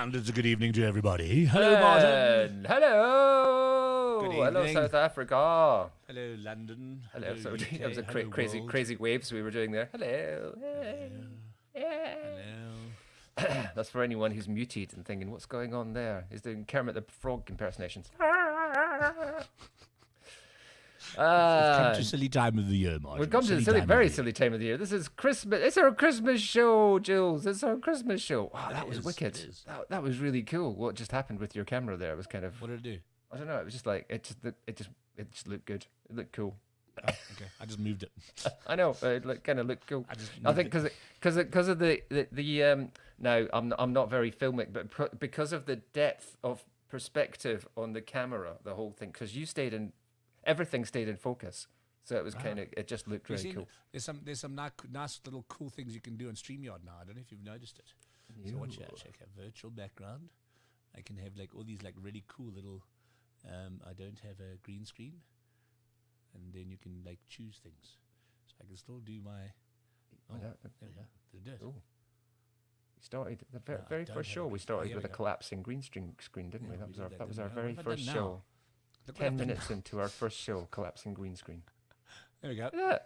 And it's a good evening to everybody. Hello, Martin. Hello. Good Hello, evening. South Africa. Hello, London. Hello. So UK. that was a Hello, crazy, world. crazy waves we were doing there. Hello. Hello. That's for anyone who's muted and thinking, what's going on there? He's doing Kermit the Frog impersonations. We've come to silly time of the year, Martin. We've come to the silly, very silly time of the year. This is Christmas. It's our Christmas show, Jules. It's our Christmas show. Wow, that was wicked. That was really cool. What just happened with your camera there? It was kind of. What did it do? I don't know. It was just like it just looked good. It looked cool. Oh, okay. I just moved it. I know. It kind of looked cool. I think because of the now I'm not very filmic, but because of the depth of perspective on the camera, the whole thing. Because everything stayed in focus, so it was it just looked really cool. There's some nice little cool things you can do on StreamYard now. I don't know if you've noticed it. So watch out, check out virtual background. I can have like all these like really cool little. I don't have a green screen, and then you can like choose things. So I can still do my. Oh, there we go. Did it do it? Ooh. We started the very first show. We started with a collapsing green screen, didn't we? That was our very first show. 10 minutes into our first show, collapsing green screen. There we go. Yeah.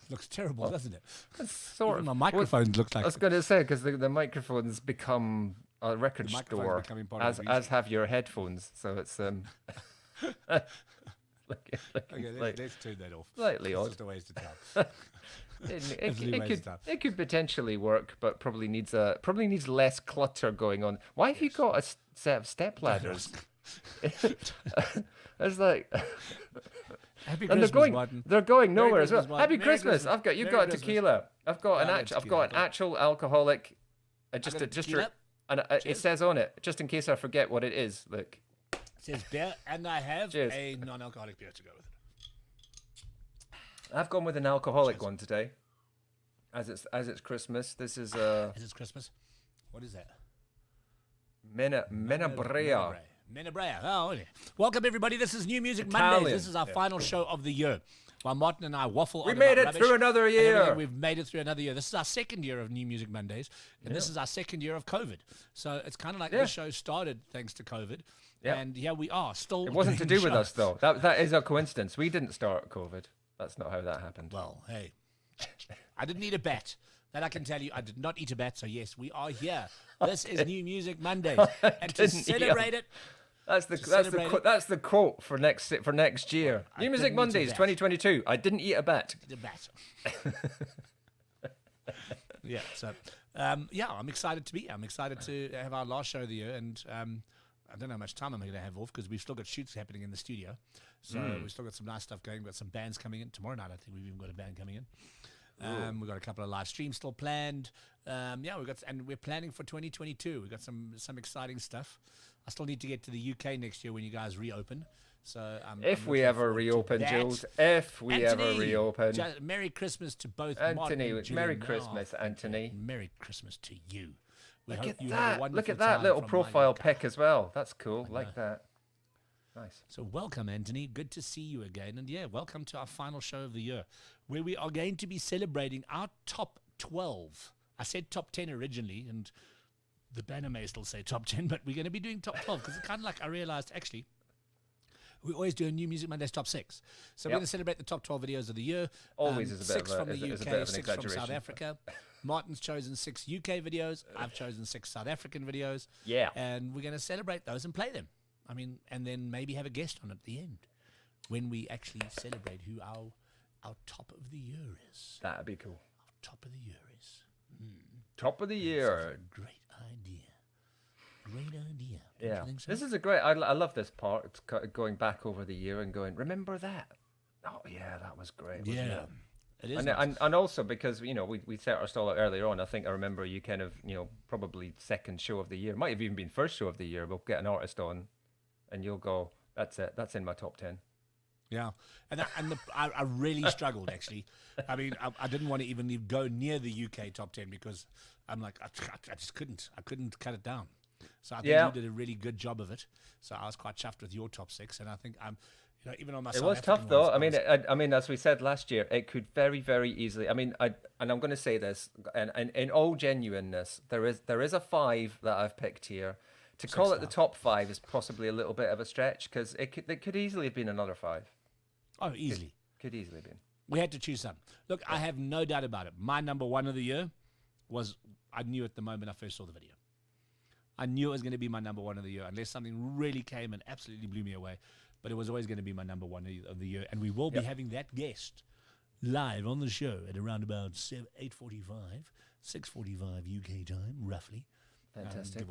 Looks terrible, doesn't it? Sort of. My microphone looks like. I was going to say, because the microphone's become a record store, as have your headphones. So it's okay, let's turn that off. Slightly odd. Just a waste of time. It could potentially work, but probably needs less clutter going on. Why have you got a set of step ladders? It's like, Happy and Christmas, they're going nowhere as well. Martin. Happy Merry Christmas! Christmas. You've Merry got a Christmas. tequila. I've got an actual alcoholic. It says on it, just in case I forget what it is. Look, it says beer, and I have a non-alcoholic beer to go with it. I've gone with an alcoholic one today, as it's Christmas. This is as it's Christmas. What is that? Menabrea. Menabrea. Oh, okay. Welcome everybody. This is New Music Italian. Mondays. This is our final show of the year. While Martin and I waffle. We made it through another year. We've made it through another year. This is our second year of New Music Mondays, and this is our second year of COVID. So it's kind of like the show started thanks to COVID, and here we are still. It wasn't to do with us though. That is a coincidence. We didn't start COVID. That's not how that happened. Well, hey, I didn't eat a bat. That I can tell you. I did not eat a bat. So yes, we are here. This is New Music Mondays, and to celebrate it. That's the quote for next year. New Music Mondays 2022. I didn't eat a bat. Yeah. So, I'm excited to be here. I'm excited to have our last show of the year, and I don't know how much time I'm going to have off because we've still got shoots happening in the studio. So we've still got some nice stuff going. We've got some bands coming in tomorrow night. I think we've even got a band coming in. We've got a couple of live streams still planned. We're planning for 2022. We've got some exciting stuff. I still need to get to the UK next year when you guys reopen. So if we ever reopen, Jules. If we ever reopen. Merry Christmas to both Anthony. Martin and Merry Christmas, Anthony. Merry Christmas to you. Look at that little profile pic as well. That's cool. Like that. Nice. So welcome, Anthony. Good to see you again. And welcome to our final show of the year, where we are going to be celebrating our top 12. I said top 10 originally, and the banner may still say top 10, but we're going to be doing top 12 because it's kind of like I realized, actually, we always do a New Music Mondays top 6. So we're going to celebrate the top 12 videos of the year. Always is a bit 6 from the UK, 6 from South Africa. Martin's chosen 6 UK videos. I've chosen 6 South African videos. Yeah. And we're going to celebrate those and play them. I mean, and then maybe have a guest on at the end when we actually celebrate who our top of the year is. That'd be cool. Our top of the year is. Top of the year. Great idea. Great idea. Yeah. This is a great. I love this part. It's going back over the year and going, remember that? Oh, yeah, that was great. Wasn't it? It is. And also because, we set our stall out earlier on. I think I remember you kind of, probably second show of the year. Might have even been first show of the year. We'll get an artist on and you'll go, that's it. That's in my top 10. Yeah, I really struggled actually. I mean, I didn't want to even go near the UK top 10 because I'm like, I just couldn't. I couldn't cut it down. So I think you did a really good job of it. So I was quite chuffed with your top 6, and I think You know, even on my It South was African tough though. ones, I mean, as we said last year, it could very, very easily. I mean, and I'm going to say this, and in all genuineness, there is a 5 that I've picked here. To call it the top 5 is possibly a little bit of a stretch because it could easily have been another 5. Oh, easily. Could easily have been. We had to choose some. Look, I have no doubt about it. My number 1 of the year was, I knew it the moment I first saw the video. I knew it was going to be my number 1 of the year, unless something really came and absolutely blew me away. But it was always going to be my number 1 of the year. And we will be having that guest live on the show at around about 8:45, 6:45 UK time, roughly. Fantastic.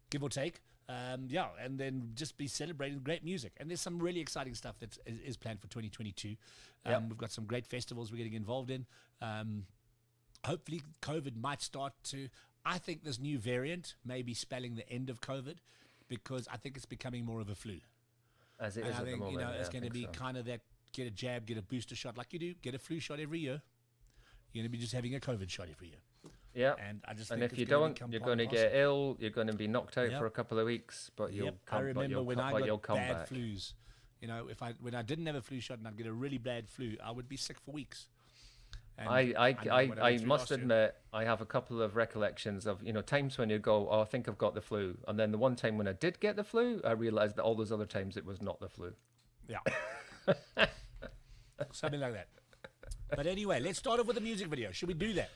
Give or take. And then just be celebrating great music. And there's some really exciting stuff that is planned for 2022. We've got some great festivals we're getting involved in. Hopefully COVID might start to, I think this new variant may be spelling the end of COVID, because I think it's becoming more of a flu. As it and is I at think, the moment. it's going to be kind of that, get a jab, get a booster shot like you do, get a flu shot every year. You're going to be just having a COVID shot every year. Yeah. And I just and think if you don't, you're going to get ill, you're going to be knocked out for a couple of weeks, but you'll come, I remember when I got bad back. flus. You know, when I didn't have a flu shot and I'd get a really bad flu, I would be sick for weeks. And I must admit, I have a couple of recollections of, times when you go, oh, I think I've got the flu. And then the one time when I did get the flu, I realized that all those other times it was not the flu. Yeah. Something like that. But anyway, let's start off with the music video. Should we do that?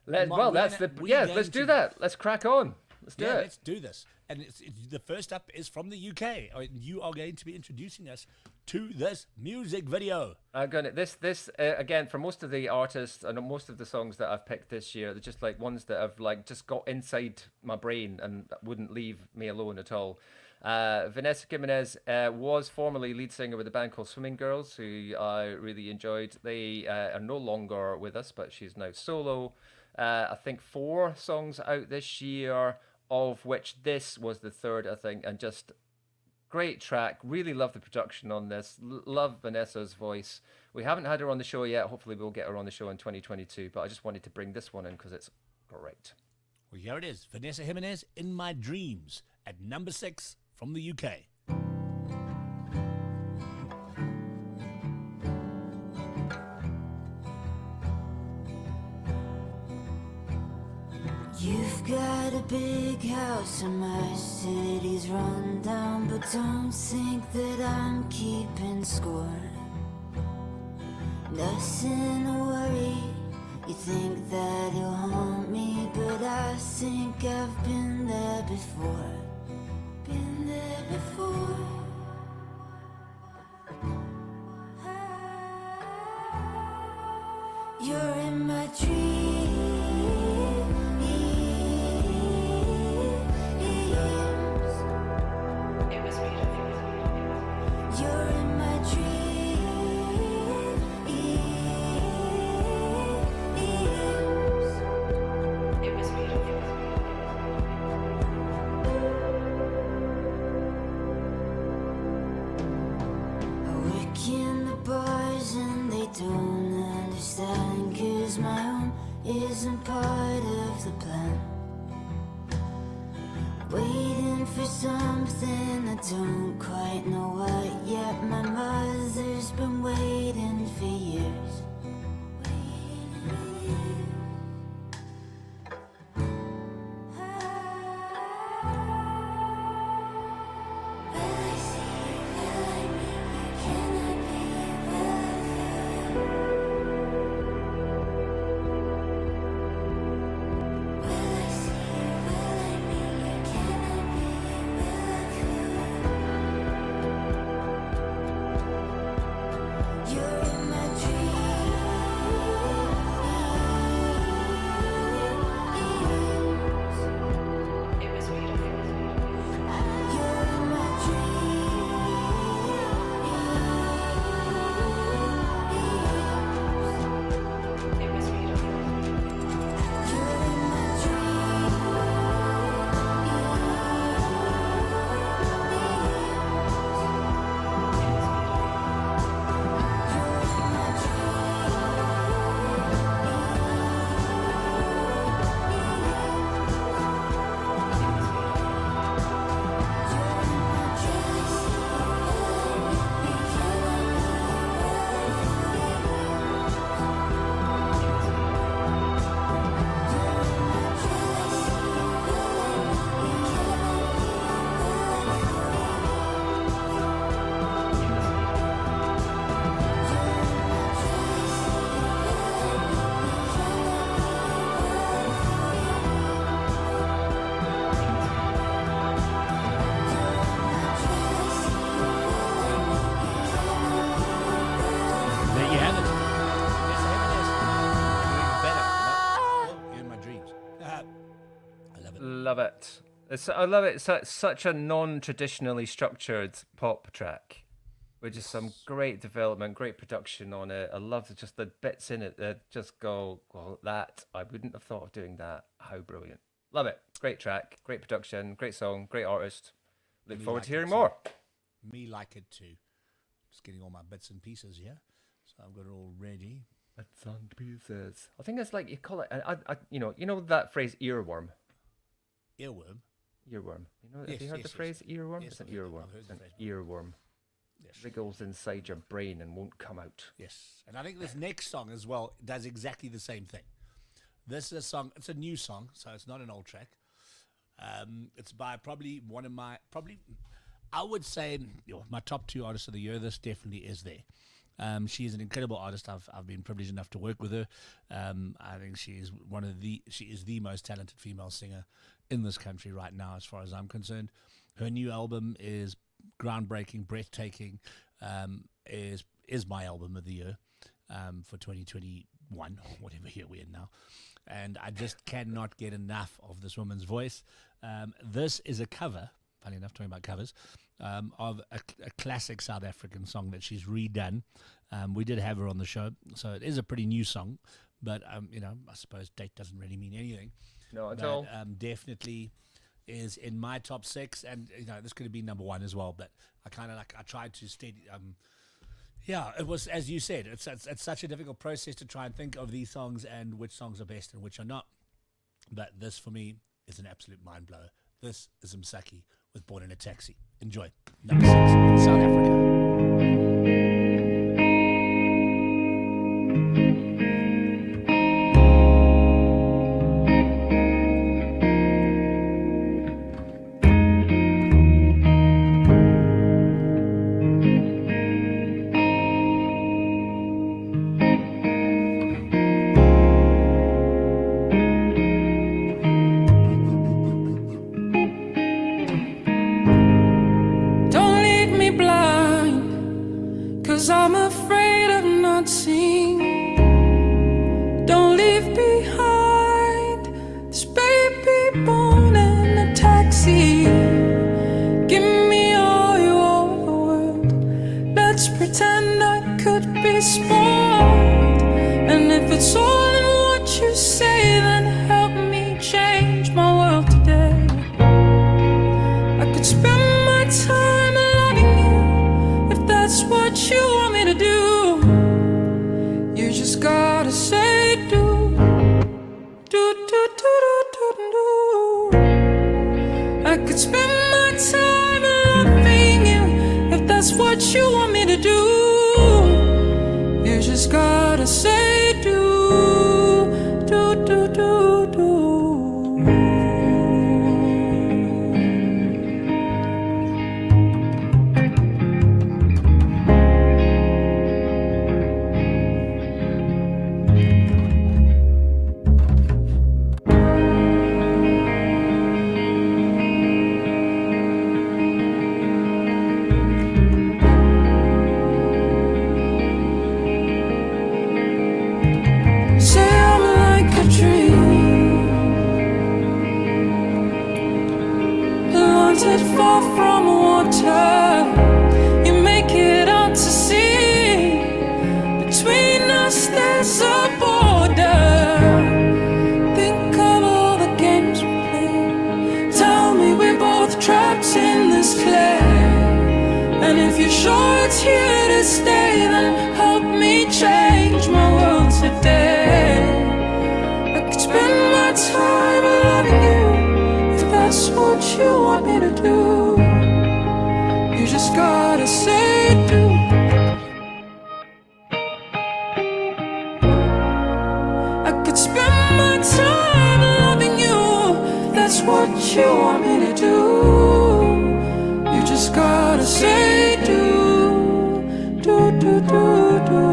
Let's do that. Let's crack on. Let's do it. Let's do this. And the first up is from the UK. You are going to be introducing us to this music video. Again, for most of the artists and most of the songs that I've picked this year, they're just like ones that have like just got inside my brain and wouldn't leave me alone at all. Vanessa Jimenez was formerly lead singer with a band called Swimming Girls, who I really enjoyed. They are no longer with us, but she's now solo. I think 4 songs out this year, of which this was the 3rd, I think, and just great track. Really love the production on this. Love Vanessa's voice. We haven't had her on the show yet. Hopefully we'll get her on the show in 2022, but I just wanted to bring this one in because it's great. Well, here it is. Vanessa Jimenez, In My Dreams, at number 6 from the UK. You've got a big house and my city's run down, but don't think that I'm keeping score. Nothing to worry, you think that you'll haunt me, but I think I've been there before. Been there before. You're in my dreams. It was beautiful. You're in my dreams. It was beautiful. I work in the bars and they don't understand, 'cause my home isn't part of the plan. Waiting for something I don't quite know what yet. My mother's been waiting for years. Will I see you? Will I meet you? Can I be you? Will I feel you? Will I see you? Will I meet you? Can I be you? Will I feel you? You're in my dreams. It was beautiful. You're in my dreams. It was beautiful. You're in my dreams. I love it. It's such a non-traditionally structured pop track, with just some great development, great production on it. I love just the bits in it that just go, well, that I wouldn't have thought of doing that. How brilliant! Love it. Great track, great production, great song, great artist. Look forward to hearing more. Me like it too. Just getting all my bits and pieces here, so I've got it all ready. Bits and pieces. I think it's like you call it. You know that phrase earworm. Earworm. Earworm. Yes, have you heard the phrase earworm? Yes, It's an I've heard- earworm. I've heard It's the an phrase. earworm. Yes. Wriggles inside your brain and won't come out. Yes, and I think this next song as well does exactly the same thing. This is a song. It's a new song, so it's not an old track. It's by probably I would say my top 2 artists of the year. This definitely is there. She is an incredible artist. I've been privileged enough to work with her. I think she is the most talented female singer in this country right now, as far as I'm concerned. Her new album is groundbreaking, breathtaking. Is my album of the year for 2021, or whatever year we're in now. And I just cannot get enough of this woman's voice. This is a cover, funny enough, talking about covers, of a classic South African song that she's redone. We did have her on the show, so it is a pretty new song, but I suppose date doesn't really mean anything. No, at all. Definitely is in my top 6, and this could have been number 1 as well, but I tried to steady. Yeah, it was, as you said, it's such a difficult process to try and think of these songs and which songs are best and which are not. But this, for me, is an absolute mind blower. This is Msaki with Born in a Taxi. Enjoy. Number 6 in South Africa. Don't leave me blind, 'cause I'm afraid of not seeing. Don't leave behind this baby born in a taxi. Give me all you owe the world. Let's pretend I could be spoiled. And if it's all in what you say, then help me change my world today. I could spend my time loving you if that's what you want me to do. You just gotta say do, do, do, do, do, do, do. I could spend my time loving you if that's what you want me to do. You just gotta say do, do, do, do, do. Say I'm like a dream, planted far from water. You make it out to sea. Between us there's a border. Think of all the games we play. Tell me we're both trapped in this clay. And if you're sure it's here to stay, then help me change my world today. I could spend my time loving you if that's what you want me to do. You just gotta say do. I could spend my time loving you if that's what you want me to do. You just gotta say do, do, do, do, do.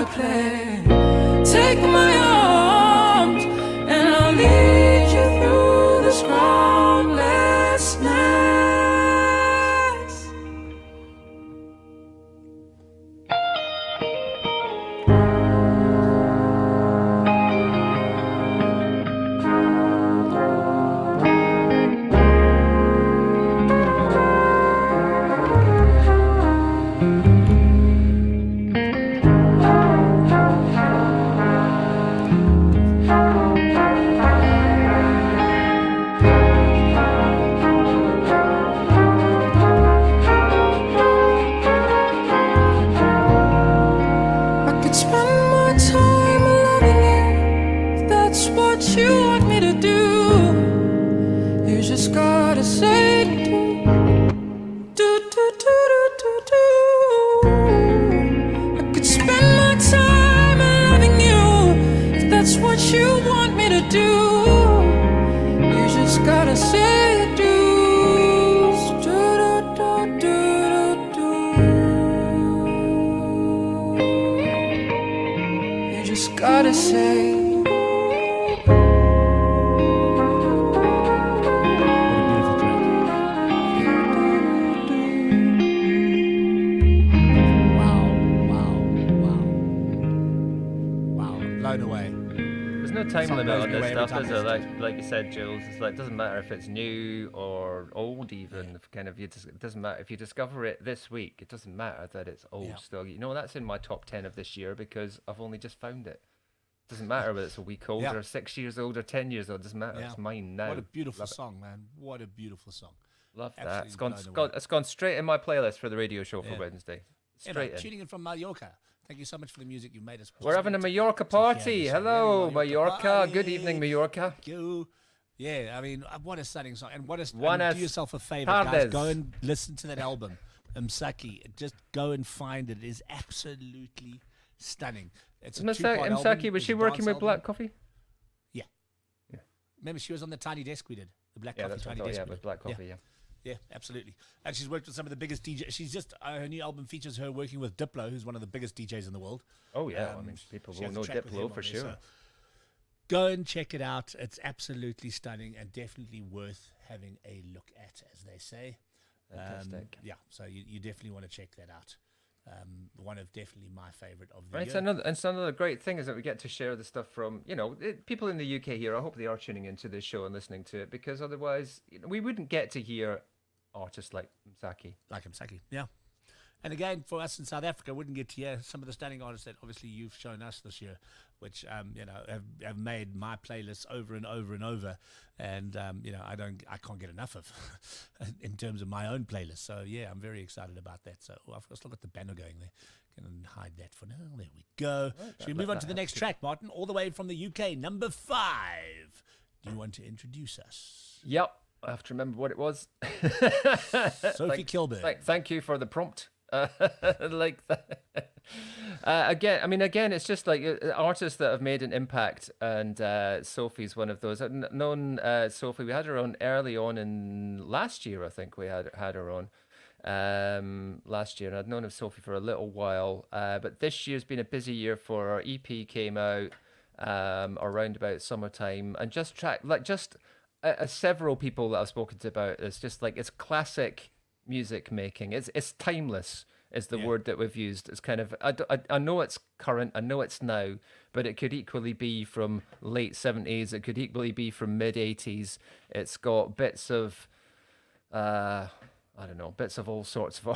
a plan. Take my arms and I'll lead you through this groundless night. I could spend my time loving you, if that's what you want me to do. You just gotta say do, do, do, do, do, do. I could spend my time loving you, if that's what you want me to do. You just gotta say do, do, do, do, do, do. You just gotta say. Wow, blown away. There's no time Song limit blows on me away this every stuff, time is I there? listen Like you said, Jules, it's like, it doesn't matter if it's new or old even. If kind of it doesn't matter if you discover it this week. It doesn't matter that it's old Yeah. still. You know, that's in my top 10 of this year because I've only just found it. Doesn't matter whether it's a week old Yeah. or 6 years old or 10 years old. Doesn't matter. Yeah. It's mine now. What a beautiful Love it. song, man. What a beautiful song. Love that. Absolutely It's gone, blown it's away. gone. It's gone straight in my playlist for the radio show for Yeah. Wednesday. Emma, Straight in. tuning in from Mallorca. Thank you so much for the music you made us. We're having a possible Mallorca to hear party. this. Hello, Yeah, Mallorca. Good party. evening, Mallorca. Thank you. Yeah, I mean, what a stunning song. And what a Buenas do yourself a favor, guys. tardes. Go and listen to that album, Msaki. Just go and find it. It is absolutely stunning. It's a two-part album. Msaki, was It's she a working dance with album. Black Coffee? Remember, she was on the Tiny Desk we did. The Black Yeah, Coffee that's what I Tiny thought. Desk. Yeah, we with did. Black Yeah. Coffee, yeah. Yeah, absolutely. And she's worked with some of the biggest DJs. She's just, her new album features her working with Diplo, who's one of the biggest DJs in the world. Oh, yeah. I Um, mean, people she will has a know track with him Diplo on for there, sure. so go and check it out. It's absolutely stunning and definitely worth having a look at, as they say. Fantastic. Yeah, so you definitely want to check that out. One of definitely my favorite of the Right, year. it's another great thing is that we get to share the stuff from, people in the UK here. I hope they are tuning into this show and listening to it because otherwise we wouldn't get to hear artists like Msaki. Like Msaki, yeah. And again, for us in South Africa, wouldn't get to hear some of the stunning artists that obviously you've shown us this year, which have made my playlists over and over and over, and I can't get enough of in terms of my own playlist. So yeah, I'm very excited about that. So I've still got the banner going there. Can hide that for now. There we go. Should we move on to the next track, Martin? All the way from the UK, number 5. Do you want to introduce us? Yep, I have to remember what it was. Sophie Kilburn. Thank you for the prompt. Like that. Again, it's just like artists that have made an impact, and Sophie's one of those. I've known Sophie. We had her on early on in last year. I think we had her on last year, and I'd known of Sophie for a little while. But this year's been a busy year for her. EP came out around about summertime, and several people that I've spoken to about it's just like it's classic music making. It's timeless is the word that we've used. It's kind of I know it's current, I know it's now, but it could equally be from late 70s, it could equally be from mid 80s. It's got bits of bits of all sorts of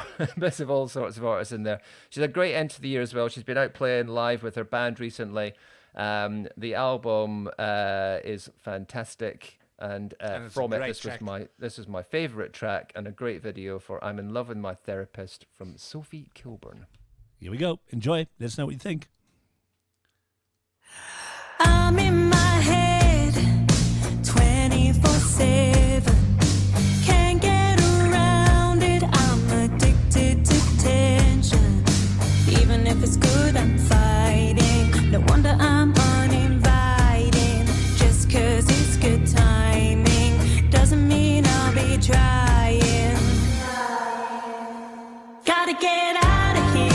artists in there. She's had a great end to the year as well. She's been out playing live with her band recently. The album is fantastic. And from it, this was my favorite track and a great video for "I'm in Love with My Therapist" from Sophie Kilburn. Here we go. Enjoy. Let us know what you think. I'm in my head 24/7. Can't get around it. I'm addicted to tension. Even if it's good, I'm fighting. No wonder I'm uninviting. Just 'cause it's good timing doesn't mean I'll be trying. Gotta get out of here.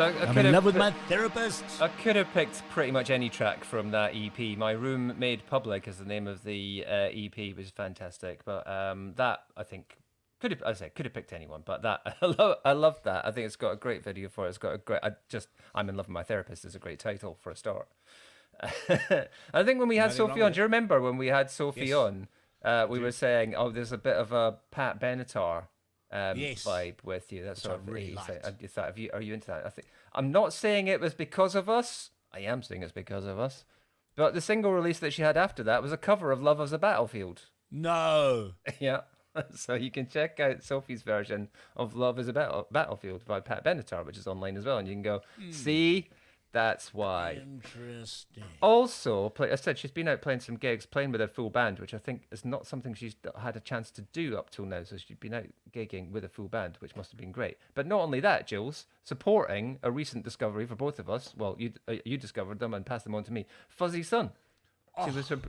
So I'm in love with my therapist. I could have picked pretty much any track from that EP. My Room Made Public is the name of the EP, which is fantastic. But that, I think, could have picked anyone. But that, I love that. I think it's got a great video for it. It's got a great, I'm in love with my therapist is a great title for a start. I think when we had Sophie on, do you remember when we had Sophie on? We were saying, there's a bit of a Pat Benatar vibe with you. That's what I really liked. Are you into that? I think I'm not saying it was because of us. I am saying it's because of us. But the single release that she had after that was a cover of "Love As a Battlefield." No. Yeah. So you can check out Sophie's version of "Love As a Battlefield" by Pat Benatar, which is online as well, and you can go see. That's why. Interesting. Also, I said she's been out playing some gigs, playing with a full band, which I think is not something she's had a chance to do up till now. So she's been out gigging with a full band, which must have been great. But not only that, Jules, supporting a recent discovery for both of us. Well, you discovered them and passed them on to me. Fuzzy Sun.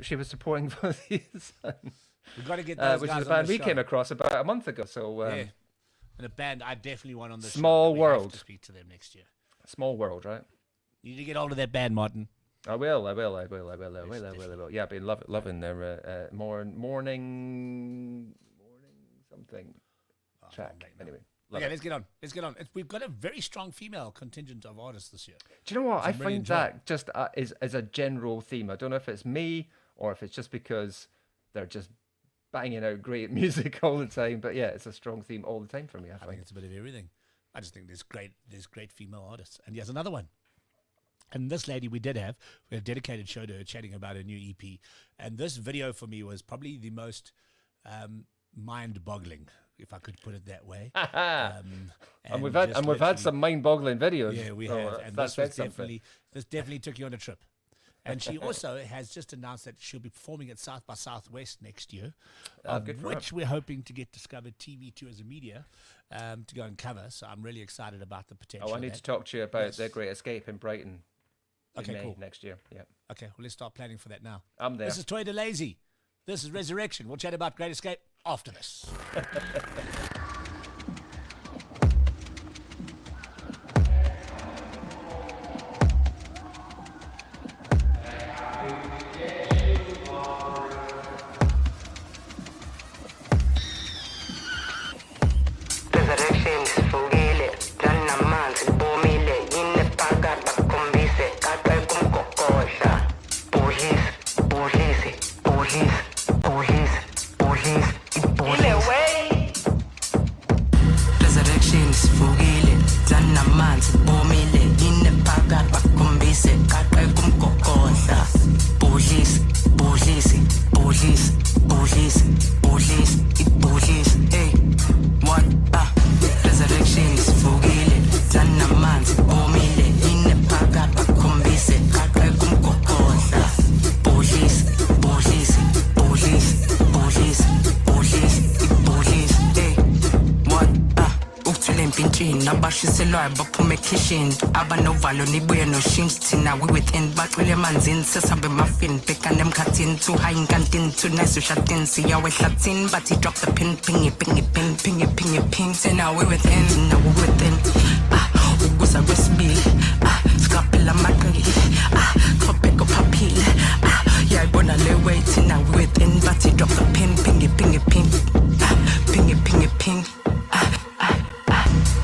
She was supporting Fuzzy Sun. We've got to get those which guys is a band on the we show. came across about a month ago. So yeah, and a band I definitely want on the Small show. World. We have to speak to them next year. Small World, right? You need to get hold of that band, Martin. I will. Yeah, I've been loving their morning something track. Anyway, Okay, let's get on. We've got a very strong female contingent of artists this year. Do you know what? I really find that just is as a general theme. I don't know if it's me or if it's just because they're just banging out great music all the time. But yeah, it's a strong theme all the time for me. I think it's a bit of everything. I just think there's great female artists. And here's another one. And this lady we had a dedicated show to her chatting about her new EP. And this video for me was probably the most mind-boggling, if I could put it that way. And we've had some mind-boggling videos. Yeah, we have. And this definitely took you on a trip. And she also has just announced that she'll be performing at South by Southwest next year, which we're hoping to get Discovered TV2 as a media to go and cover. So I'm really excited about the potential. I need to talk to you about their Great Escape in Brighton. Okay, May cool. Next year, yeah. Okay, well, let's start planning for that now. I'm there. This is Toy DeLazy. This is Resurrection. We'll chat about Great Escape after this. baphume kitchen abanovalo nibuye noshintshe thina we within bacwele emanzini sesabe muffin bhekane emkhathini too high inkantini too nice ushatin siyawe ehlathini but he drop the pin ping ping say now we within ukuza kwesibili sikaphela amaqi thobheko phaphile yayibona le way thina we within but he drop the pin ping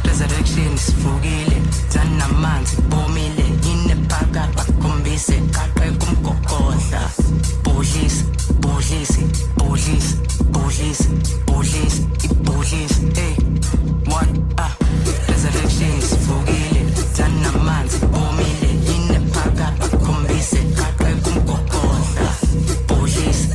resurrection sifukile zanamanzi bomile inephakathi bakhombise kaqe kumgogodla bodlisi hey what resurrection sifukile zanamanzi bomile inephakathi bakhombise kaqe kumgogodla bodlisi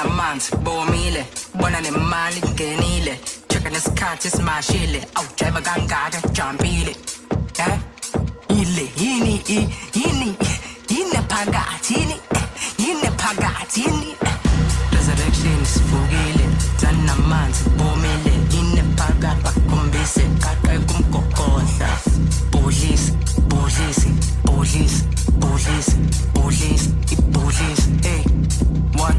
namanzi bomile bona nemali ngenile checka nesikhathi simashile awujive kangaka jumpile yini phakathini resurrection sivukile zanamanzi bomile yini phakathi bakhombise kaqe kumgogodla bodlisi hey what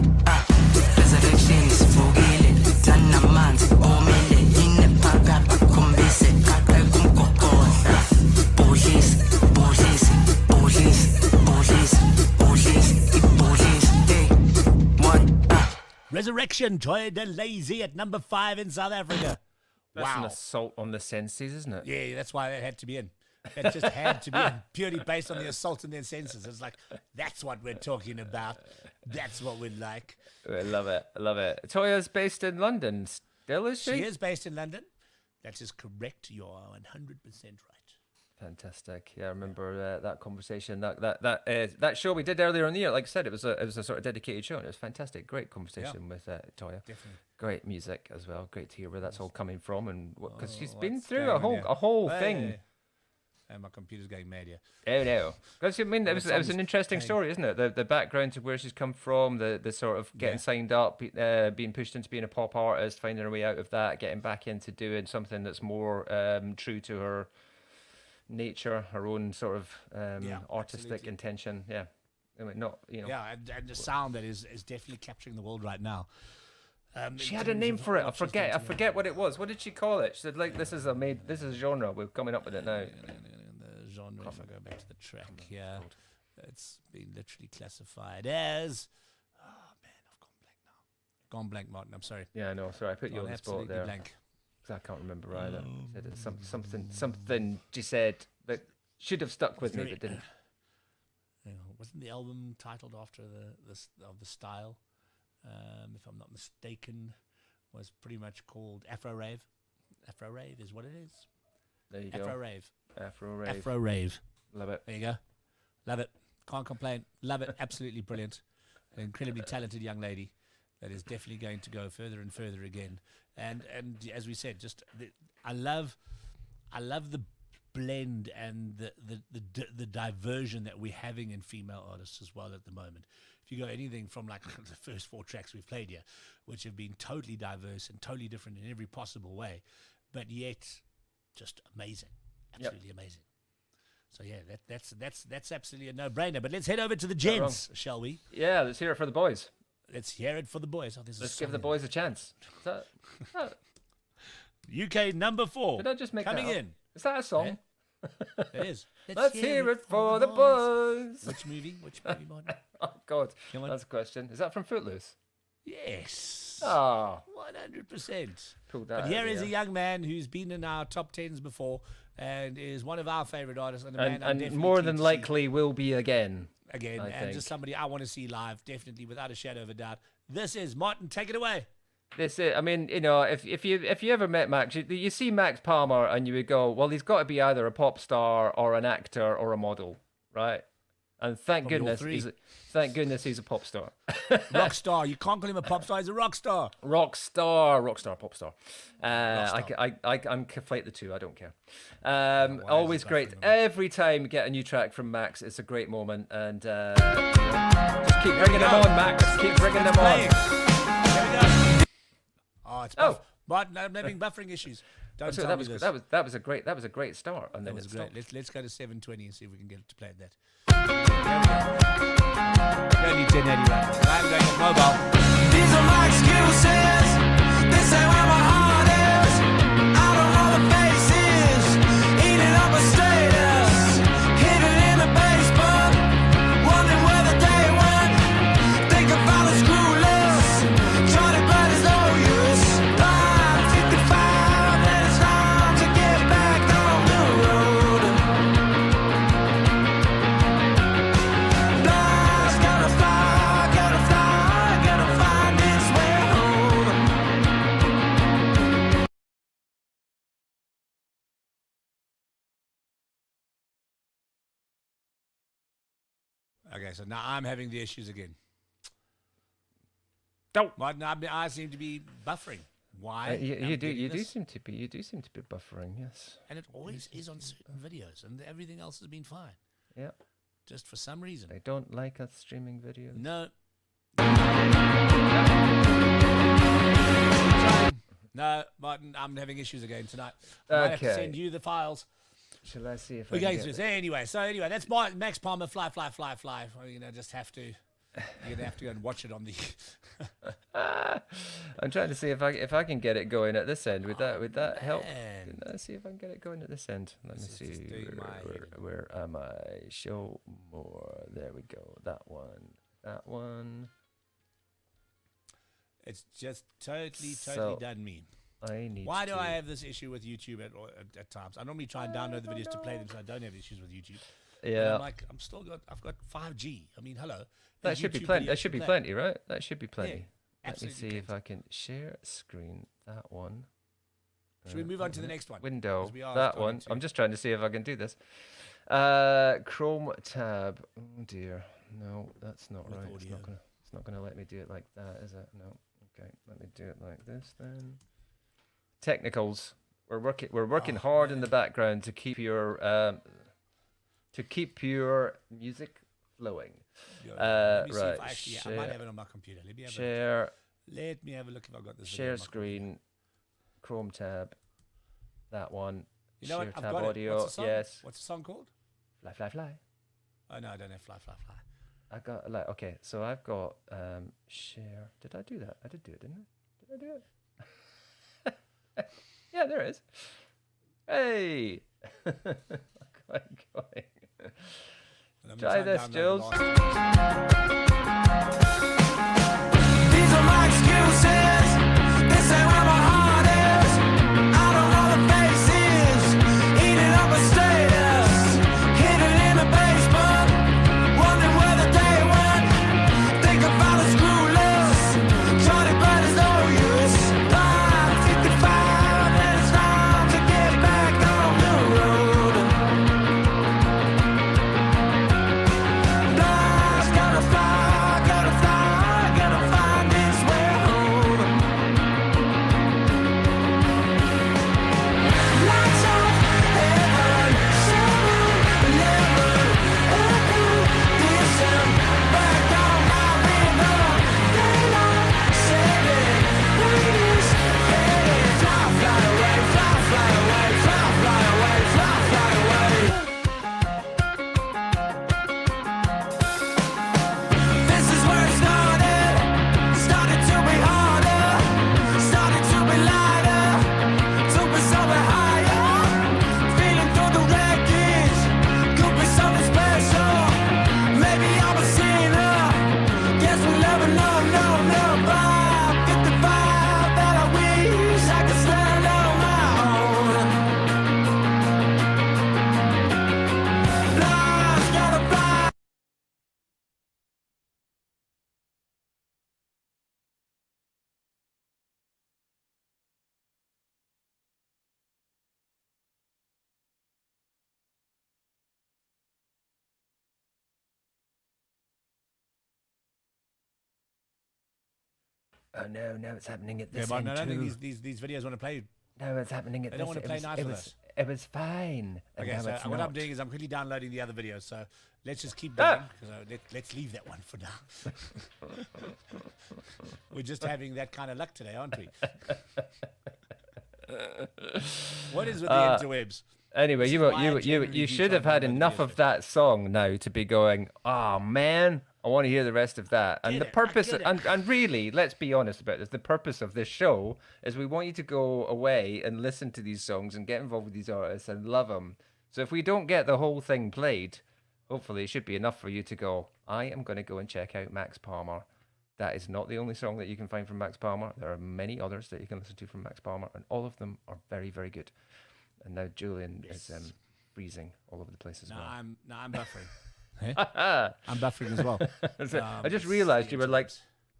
resurrection sivukile zanamanzi bomile yini phakathi bakhombise kaqe kumgogodla bodlisi hey what Resurrection, Toy de Lazy at number 5 in South Africa. That's an assault on the senses, isn't it? Yeah, that's why it had to be in. It just had to be in, purely based on the assault on their senses. It's like, that's what we're talking about. That's what we like. I love it. Toya's based in London still, is she? She is based in London. That is correct. You are 100% right. Fantastic. Yeah, I remember that conversation. That show we did earlier in the year. Like I said, it was a sort of dedicated show, and it was fantastic. Great conversation with Toya. Definitely. Great music as well. Great to hear where that's all coming from, and because she's been what's through going a on here? whole Hey. thing. And my computer's going mad here. Oh no! Because I mean, it was songs an interesting came- story, isn't it? The background to where she's come from, the sort of getting signed up, being pushed into being a pop artist, finding her way out of that, getting back into doing something that's more true to her nature, her own sort of artistic absolutely. intention. Yeah, I mean, not Yeah, and the sound that is definitely capturing the world right now. She in had a terms name of for it. what she's I doing. forget what it was. What did she call it? She said like this is a genre. We're coming up with it now. The genre, if I go back to the track here, it's been literally classified as. Oh man, I've gone blank now. Gone blank, Martin. I'm sorry. Yeah, I know. Sorry, I put you Gone on the spot absolutely there. blank. 'Cause I can't remember either. Said it's something she said that should have stuck with me Very- but didn't. Wasn't the album titled after the style? If I'm not mistaken, was pretty much called Afro Rave. Afro Rave is what it is. There you Afro go. Rave. Afro rave. Afro Rave. Love it. There you go. Love it. Can't complain. Love it. Absolutely brilliant. An incredibly talented young lady that is definitely going to go further and further again. And as we said, I love the blend and the diversion that we're having in female artists as well at the moment. If you go anything from like the first 4 tracks we've played here, which have been totally diverse and totally different in every possible way, but yet just amazing, absolutely amazing. So yeah, that's absolutely a no-brainer. But let's head over to the gents, shall we? Yeah, let's hear it for the boys. Let's hear it for the boys. Oh, there's a Let's give song the in boys a chance. Is that, UK number 4. did I just make coming that up? in? Is that a song? It is. Let's hear it for the boys. Which movie? Which movie, Martin? Oh God, Come on. that's a question. Is that from Footloose? Yes. Oh, 100%. pulled that. But here out, is a yeah. young man who's been in our top 10s before and is one of our favorite artists and a man I'm and definitely more keen than to see likely will be again. again, I and think. just somebody I want to see live, definitely without a shadow of a doubt. This is Martin. Take it away. This is, I mean, you know, if you ever met Max, you see Max Palmer and you would go, well, he's got to be either a pop star or an actor or a model, right? And thank Probably all goodness, three. he's a pop star. Rock star. You can't call him a pop star. He's a rock star. Rock star, pop star. star. I'm conflate the two. I don't care. why Always is it great. buffering? Every time we get a new track from Max, it's a great moment. And just keep bringing them on, Max. Keep bringing them Playing. on. Here we go. Oh, it's Oh. Martin, I'm having buffering issues. Don't So tell that me was this. that was a great start. And That then was it great. stopped. Let's go to 720 and see if we can get it to play that. Don't need 1080 right. I'm going on mobile. These are my excuses. This ain't where my heart is. I don't know the faces. Eating up a status. Hidden in the basement. Wondering where the day went. Think about the screw loose. Trying to blood is no use. Line 55. And it's time to get back on the road. Life's gonna fly, gonna find its way home. Okay, so now I'm having the issues again. Don't. Martin, I seem to be buffering. Why? You I'm do. getting You do this? seem to be. You do seem to be buffering. Yes. And it always is on certain videos, and everything else has been fine. Yeah. Just for some reason. I don't like us streaming videos. No. No, Martin, I'm having issues again tonight. I might have to Okay. send you the files. Shall I see if We're I going can through get this. Anyway, that's Max Palmer, Fly. Well, just have to. You're gonna have to go and watch it on the. I'm trying to see if I can get it going at this end. Would that help? man. Let's see if I can get it going at this end. Let me This is see. doing my head in. Where am I? Show more. There we go. That one. That one. It's just totally So, done me. I need. Why do to, I have this issue with YouTube at times? I normally try and download the videos to play them, so I don't have issues with YouTube. But Yeah. I'm like, I've got 5G. I mean, hello. That There's should be YouTube plenty. videos That to should be play. plenty, right? That should be plenty. Let me absolutely see if plenty. I can share screen. That one. Should we move on to the next one? Window. 'Cause we are That starting one. to- I'm just trying to see if I can do this. Chrome tab. Oh dear. No, that's not With right. audio. It's not gonna let me do it like that, is it? No. Okay. Let me do it like this then. Technicals. We're working hard in the background to keep your music flowing. Yeah, let me see right. if I actually, I might have it on my computer. Let me have Share. Let me have a look if I've got this. video Share on my computer. screen, Chrome tab, that one. You know Share what? I've tab got audio, it. What's the song? yes. What's the song called? Fly. Oh no, I don't have Fly. I got like okay, so I've got share. Did I do that? I did do it, didn't I? Did I do it? Yeah, there it is. Hey, going. And I'm Try gonna this, and download the Jules. last- These are my excuses. This ain't where my heart is. I don't know the faces. Eating up a status. Hidden in the basement. Wondering where the day went. Think about the screw loose. Trying to burn is no use. 5:55 and it's time to get back on the road. Blast, gotta find this way home. Lights off, heaven, someone, never, echo, listen, back on my river. Daylight, saving, ladies, headed, fly away, fly away, fly away, fly away. This is where it started. Started to be harder. Started to be lighter. To be something higher. Feeling through the wreckage. Could be something special. Maybe I'm a sinner. Guess we'll never know, no. 5:55 that I wish I could stand on my own. Flies, gotta fly. Oh no, now it's happening at Yeah, this but end I don't too. think these videos want to play. No, it's happening at They this. don't want to play nice it with was, us. It was fine. And Okay, now so it's what not. I'm doing is I'm quickly downloading the other videos. So let's just keep going. Let's leave that one for now. We're just having that kind of luck today, aren't we? What is with the interwebs? Anyway, This you is why I you generally you do should try have and had download the enough videos of first. that song now to be going. Oh man, I want to hear the rest of that. And Get the it, I purpose, get it. and really, let's be honest about this. The purpose of this show is we want you to go away and listen to these songs and get involved with these artists and love them. So if we don't get the whole thing played, hopefully it should be enough for you to go. I am going to go and check out Max Palmer. That is not the only song that you can find from Max Palmer. There are many others that you can listen to from Max Palmer, and all of them are very, very good. And now Julian is freezing all over the place as No, well. I'm buffering. I'm buffering as well. So I just realised you were like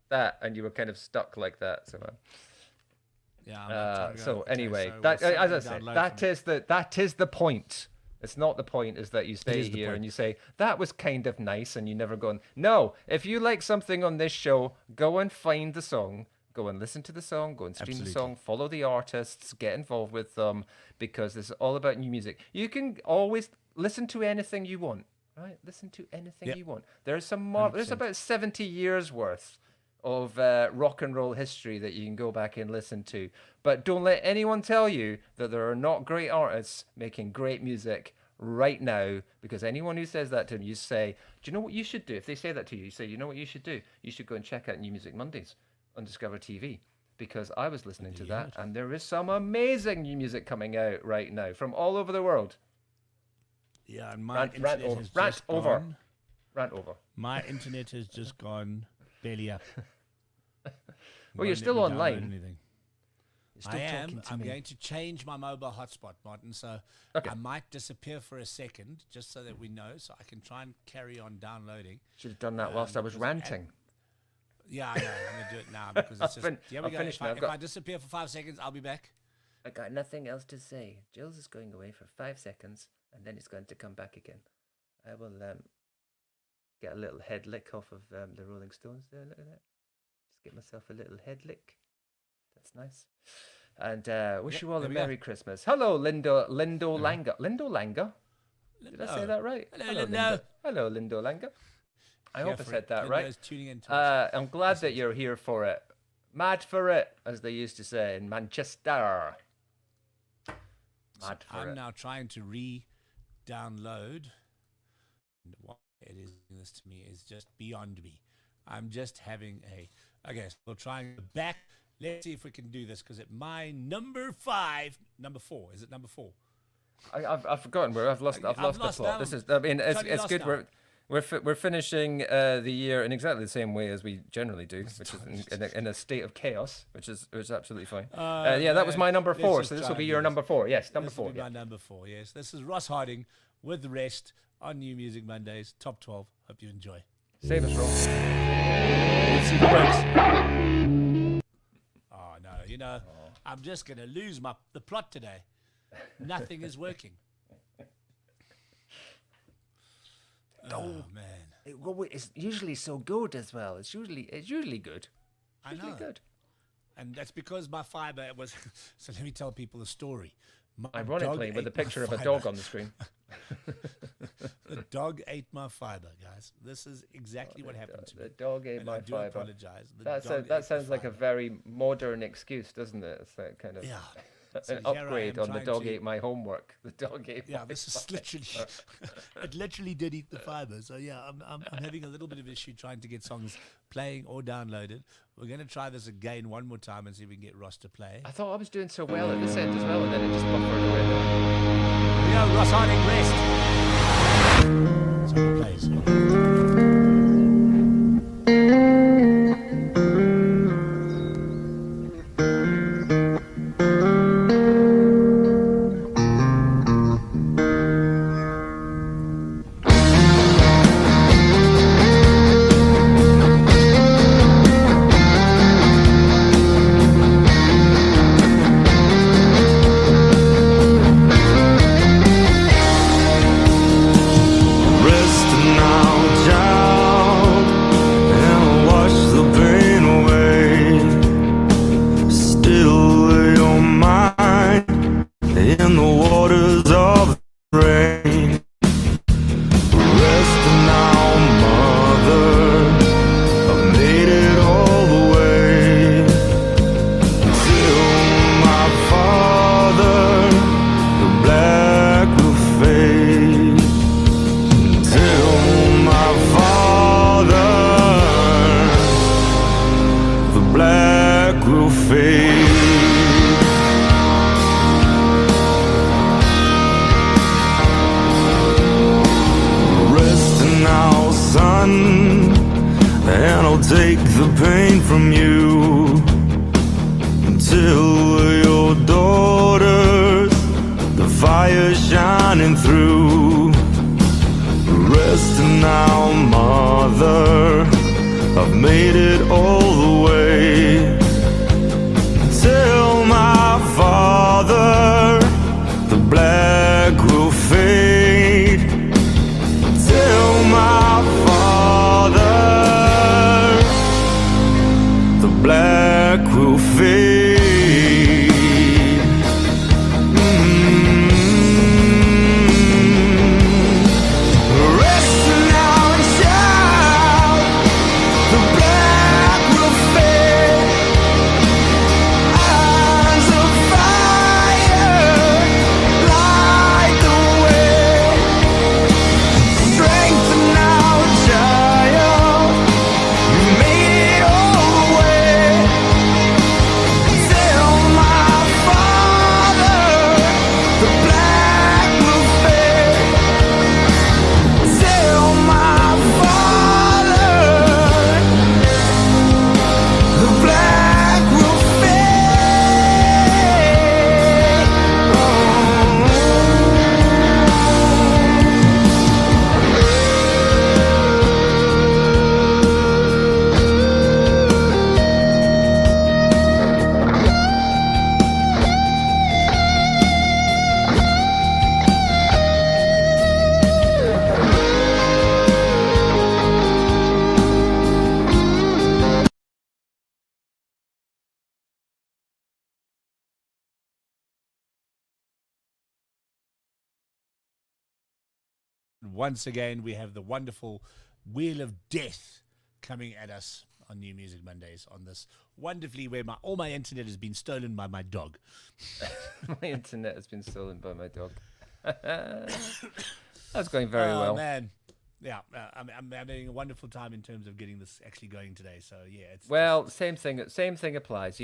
that, and you were kind of stuck like that. So, Yeah. I'm trying to go- so okay, anyway, so that will as I somebody said, download that from- is the point. It's not the point is that you stay is the here point. and you say, that was kind of nice, and you never go on. No, if you like something on this show, go and find the song, go and listen to the song, go and stream the song, follow the artists, get involved with them, because this is all about new music. You can always listen to anything you want, right? Listen to anything you want. There's there's about 70 years worth of rock and roll history that you can go back and listen to. But don't let anyone tell you that there are not great artists making great music right now, because anyone who says that to you say, do you know what you should do? If they say that to you, you say, you know what you should do? You should go and check out New Music Mondays on Discover TV, because I was listening to that, and there is some amazing new music coming out right now from all over the world. Yeah, and my Rant over. My internet has just gone belly up. Well, you're still online. I am. I'm going to change my mobile hotspot, Martin. So I might disappear for a second, just so that we know, so I can try and carry on downloading. Should have done that whilst I was ranting. Yeah, I know. I'm going to do it now because it's just. Here we go. Finished If I disappear for 5 seconds, I'll be back. I got nothing else to say. Jules is going away for 5 seconds, and then it's going to come back again. I will get a little head lick off of the Rolling Stones there. Look at that. Just get myself a little head lick. That's nice. And wish you all a Merry Christmas. Hello, Lindo Langa. Lindo Langa? Did I say that right? Hello, Lindo. Hello, Lindo Langa. I hope I said that right. Tuning in I'm glad that you're here for it. Mad for it, as they used to say in Manchester. Mad for I'm it. now trying to re-download. Why it is doing this to me is just beyond me. I'm just having a... Okay, so we'll try and go back. Let's see if we can do this, because at my number 4, is it number 4? I've forgotten where I've lost the plot. This is, I mean, it's good. Now. We're finishing the year in exactly the same way as we generally do, which is in a state of chaos, which is absolutely fine. That was my number 4, so this will be your number 4. Yes, number 4. This will be my number 4. Yes, this is Ross Harding with the rest on New Music Mondays, Top 12. Hope you enjoy. Save us, Ross. Let's see the breaks. Oh no, you know, I'm just gonna lose the plot today. Nothing is working. Oh man, It's usually so good as well. It's usually good. I know. Good. And that's because my fiber was. So let me tell people a story. My Ironically, dog with a ate my picture of a fiber. dog on the screen. The dog ate my fiber, guys. This is exactly what happened to me. The dog ate And my I do fiber. apologize. That sounds like a very modern excuse, doesn't it? It's that kind of So an here I upgrade am on the trying dog to- ate my homework. The dog ate my This is literally, it literally did eat the fiber. So yeah, I'm having a little bit of issue trying to get songs playing or downloaded. We're going to try this again one more time and see if we can get Ross to play. I thought I was doing so well at this end as well, and then it just buffered away. Yeah, Ross Harding, rest. So it plays. Rest now, child, and wash the pain away. Still your mind in the waters of rain. Rest now, mother, I've made it all the way. Till my father, the black will fade. Till my father, the black will fade. Rest now, son, and I'll take the pain from you. Until your daughters, the fire shining through. Rest now, mother, I've made it all the way. Till my father, the black will fade. once again, we have the wonderful Wheel of Death coming at us on New Music Mondays on this wonderfully where all my internet has been stolen by my dog. My internet has been stolen by my dog. That's going very well. Oh, man. Yeah, I'm having a wonderful time in terms of getting this actually going today. So yeah, it's same thing applies.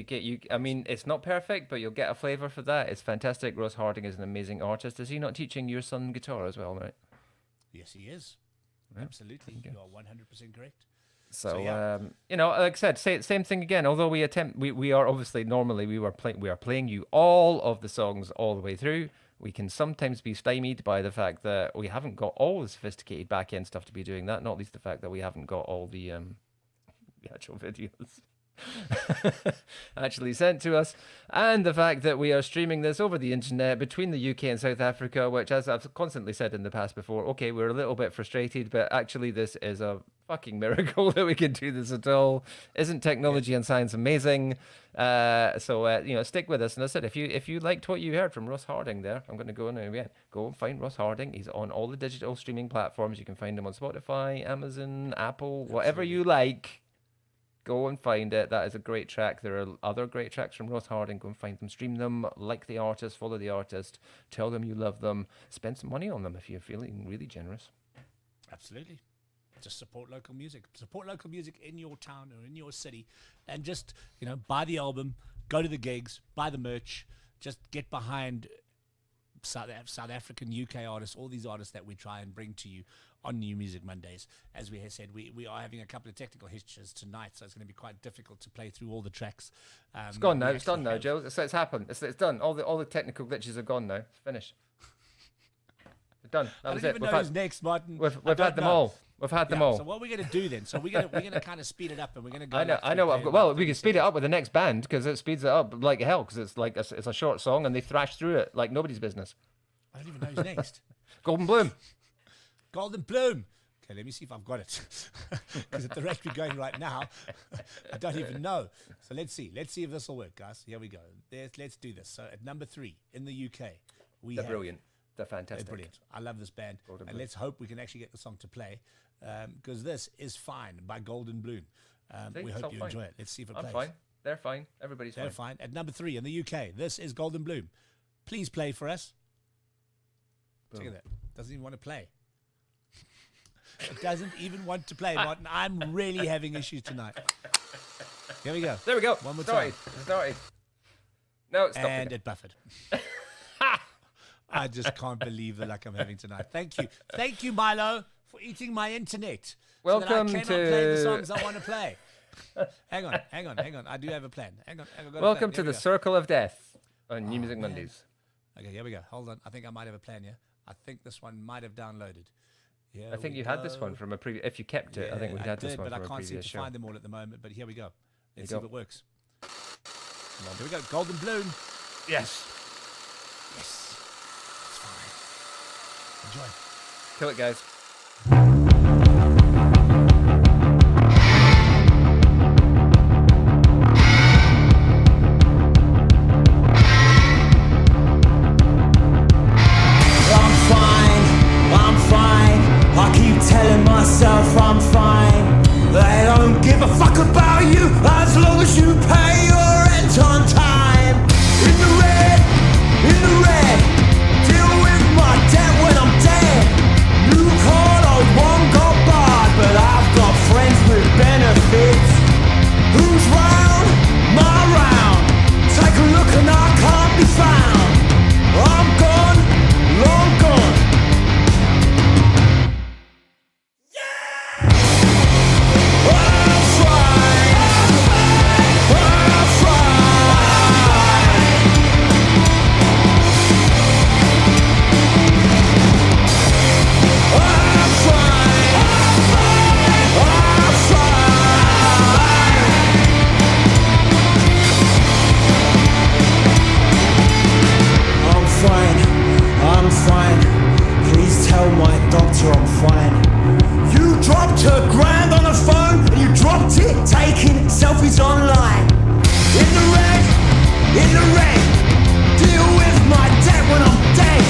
I mean, it's not perfect, but you'll get a flavour for that. It's fantastic. Ross Harding is an amazing artist. Is he not teaching your son guitar as well, right? Yes, he is. Yeah. Absolutely, you are 100% correct. So yeah. Like I said, same thing again. Although we are obviously normally we are playing you all of the songs all the way through. We can sometimes be stymied by the fact that we haven't got all the sophisticated back-end stuff to be doing that, not least the fact that we haven't got all the actual videos actually sent to us, and the fact that we are streaming this over the internet between the UK and South Africa, which, as I've constantly said in the past before, okay, we're a little bit frustrated, but actually this is a fucking miracle that we can do this at all. Isn't technology and science amazing? So stick with us. And I said, if you liked what you heard from Ross Harding there, I'm going to go now. Yeah, go and find Ross Harding. He's on all the digital streaming platforms. You can find him on Spotify, Amazon, Apple, whatever you like. Go and find it. That is a great track. There are other great tracks from Ross Harding. Go and find them, stream them, like the artist, follow the artist, tell them you love them, spend some money on them if you're feeling really generous. Absolutely. Just support local music. Support local music in your town or in your city, and just buy the album, go to the gigs, buy the merch. Just get behind South African, UK artists, all these artists that we try and bring to you on New Music Mondays. As we have said, we are having a couple of technical hitches tonight, so it's going to be quite difficult to play through all the tracks. It's gone now. It's done now, Joe. It's happened. It's done. All the technical glitches are gone now. It's finished. It's done. That was it. I don't even know who's next, Martin. We've had them all. We've had them all. So what we're going to do then? So we're going to kind of speed it up, and we're going to go. I know. Well, we can speed it up with the next band because it speeds it up like hell. Because it's like it's a short song, and they thrash through it like nobody's business. I don't even know who's next. Golden Bloom. Golden Bloom. Okay, let me see if I've got it. Because at the rate we're going right now, I don't even know. So let's see. Let's see if this will work, guys. Here we go. Let's do this. So at number 3 in the UK, they're brilliant. They're fantastic. They're brilliant. I love this band. Golden and Bloom. Let's hope we can actually get the song to play. Because this is Fine by Golden Bloom. We hope you enjoy it. Let's see if it plays. I'm fine. They're fine. Everybody's fine. They're fine. At number 3 in the UK, this is Golden Bloom. Please play for us. Boom. Look at that. Doesn't even want to play. It doesn't even want to play, Martin. I'm really having issues tonight. Here we go. There we go. One more time. Started. No, it's stopped. And it buffered. I just can't believe the luck I'm having tonight. Thank you. Thank you, Milo, for eating my internet. Welcome so that I cannot play the songs I want to play. Hang on. I do have a plan. Hang on. Welcome to the Circle of Death on New Music Mondays. Okay, here we go. Hold on. I think I might have a plan here. I think this one might have downloaded. I think you had this one from a previous. If you kept it, I think we had this one from a previous show. But I can't seem to find them all at the moment. But here we go. Let's see if it works. Come on, here we go. Golden Bloom. Yes. It's fine. Enjoy. Kill it, guys. I keep telling myself I'm fine. They don't give a fuck about you as long as you pay your rent on time. In the red, deal with my debt when I'm dead. New card, old one got barred, but I've got friends with benefits. Who's round? My round. Take a look and I can't be found. I'm gone, long gone. I'm fine. Please tell my doctor I'm fine. You dropped $1,000 on a phone and you dropped it taking selfies online. In the red, deal with my debt when I'm dead.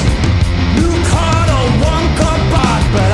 New card on one got barred, but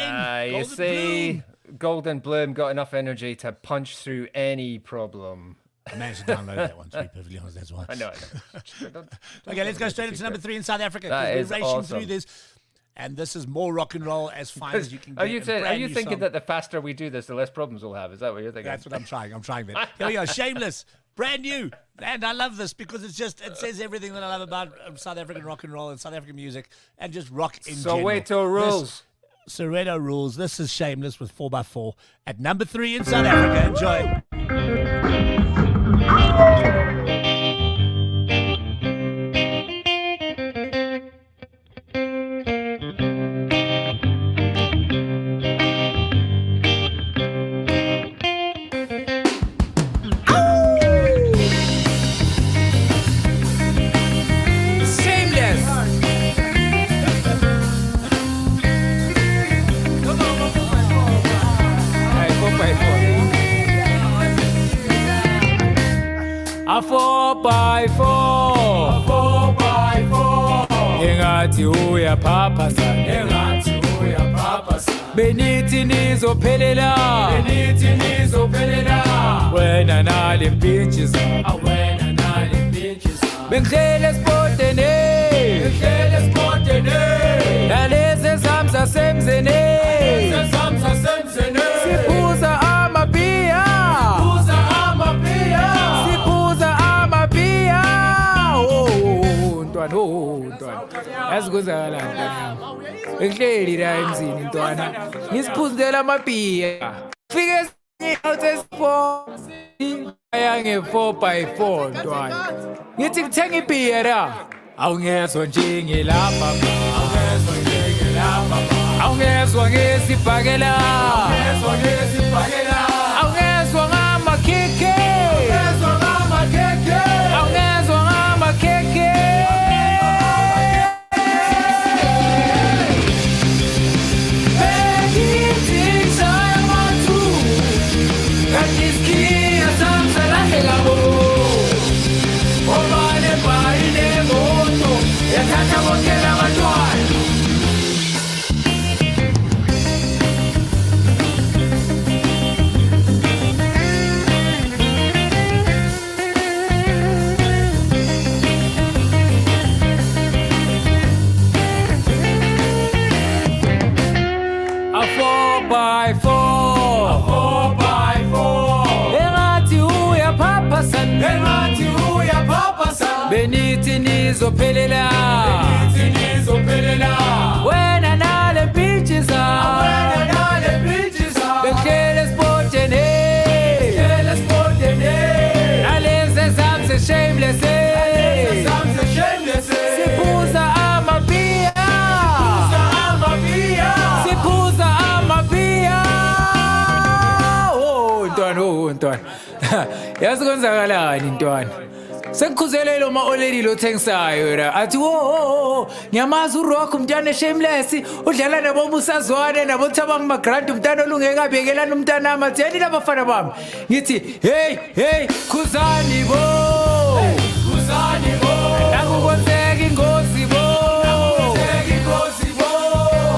Bang! You Golden see, Bloom. Golden Bloom got enough energy to punch through any problem. I managed to download that one, to be perfectly honest, that's why. I know. Okay, let's go straight into number 3 in South Africa. That Because is we're racing awesome. through this. And this is more rock and roll as fine as you can get. Are you, A brand new thinking song. that the faster we do this, the less problems we'll have? Is that what you're thinking? That's what I'm trying. I'm trying that. Here we go. Shameless. Brand new. And I love this because it says everything that I love about South African rock and roll and South African music and just rock in general. Soweto rules. Soweto rules. This is Shameless with 4x4 at number 3 in South Africa. Enjoy. A 4x4 engathi uyaphaphasa benithi nizophelela wena nale mpintshi zakho bengihlele esipoteni nalezi ezam zasemzini siphuza amabhiya ntwana yazi kwenzakalani ntwana bengihleli la emzini ntwana ngisiphuzela amabhiya fike yange-4x4 ntwana ngithi ngithenga ibhiya la awungezwa nje ngilapha awungezwa ngesibhakela awungezwa ngamakhekhe awungezwa ngamakhekhe benithi nizophelela wena nale mpintshi zakho bengihlele esipoteni nalezi ezam ze-shameless siphuza amabhiya ntwana yazi kwenzakalani ntwana sekukhuzele lo ma-olelile othengisayo yena athi wo ngiyamazi urock umntwana eshameless udlala nabomsazwane nabothabang magranti umntwana olungekabekelani umntanami athi yeni labafana bami ngithi hey khuzani bo nakukwenzeka ingozi bo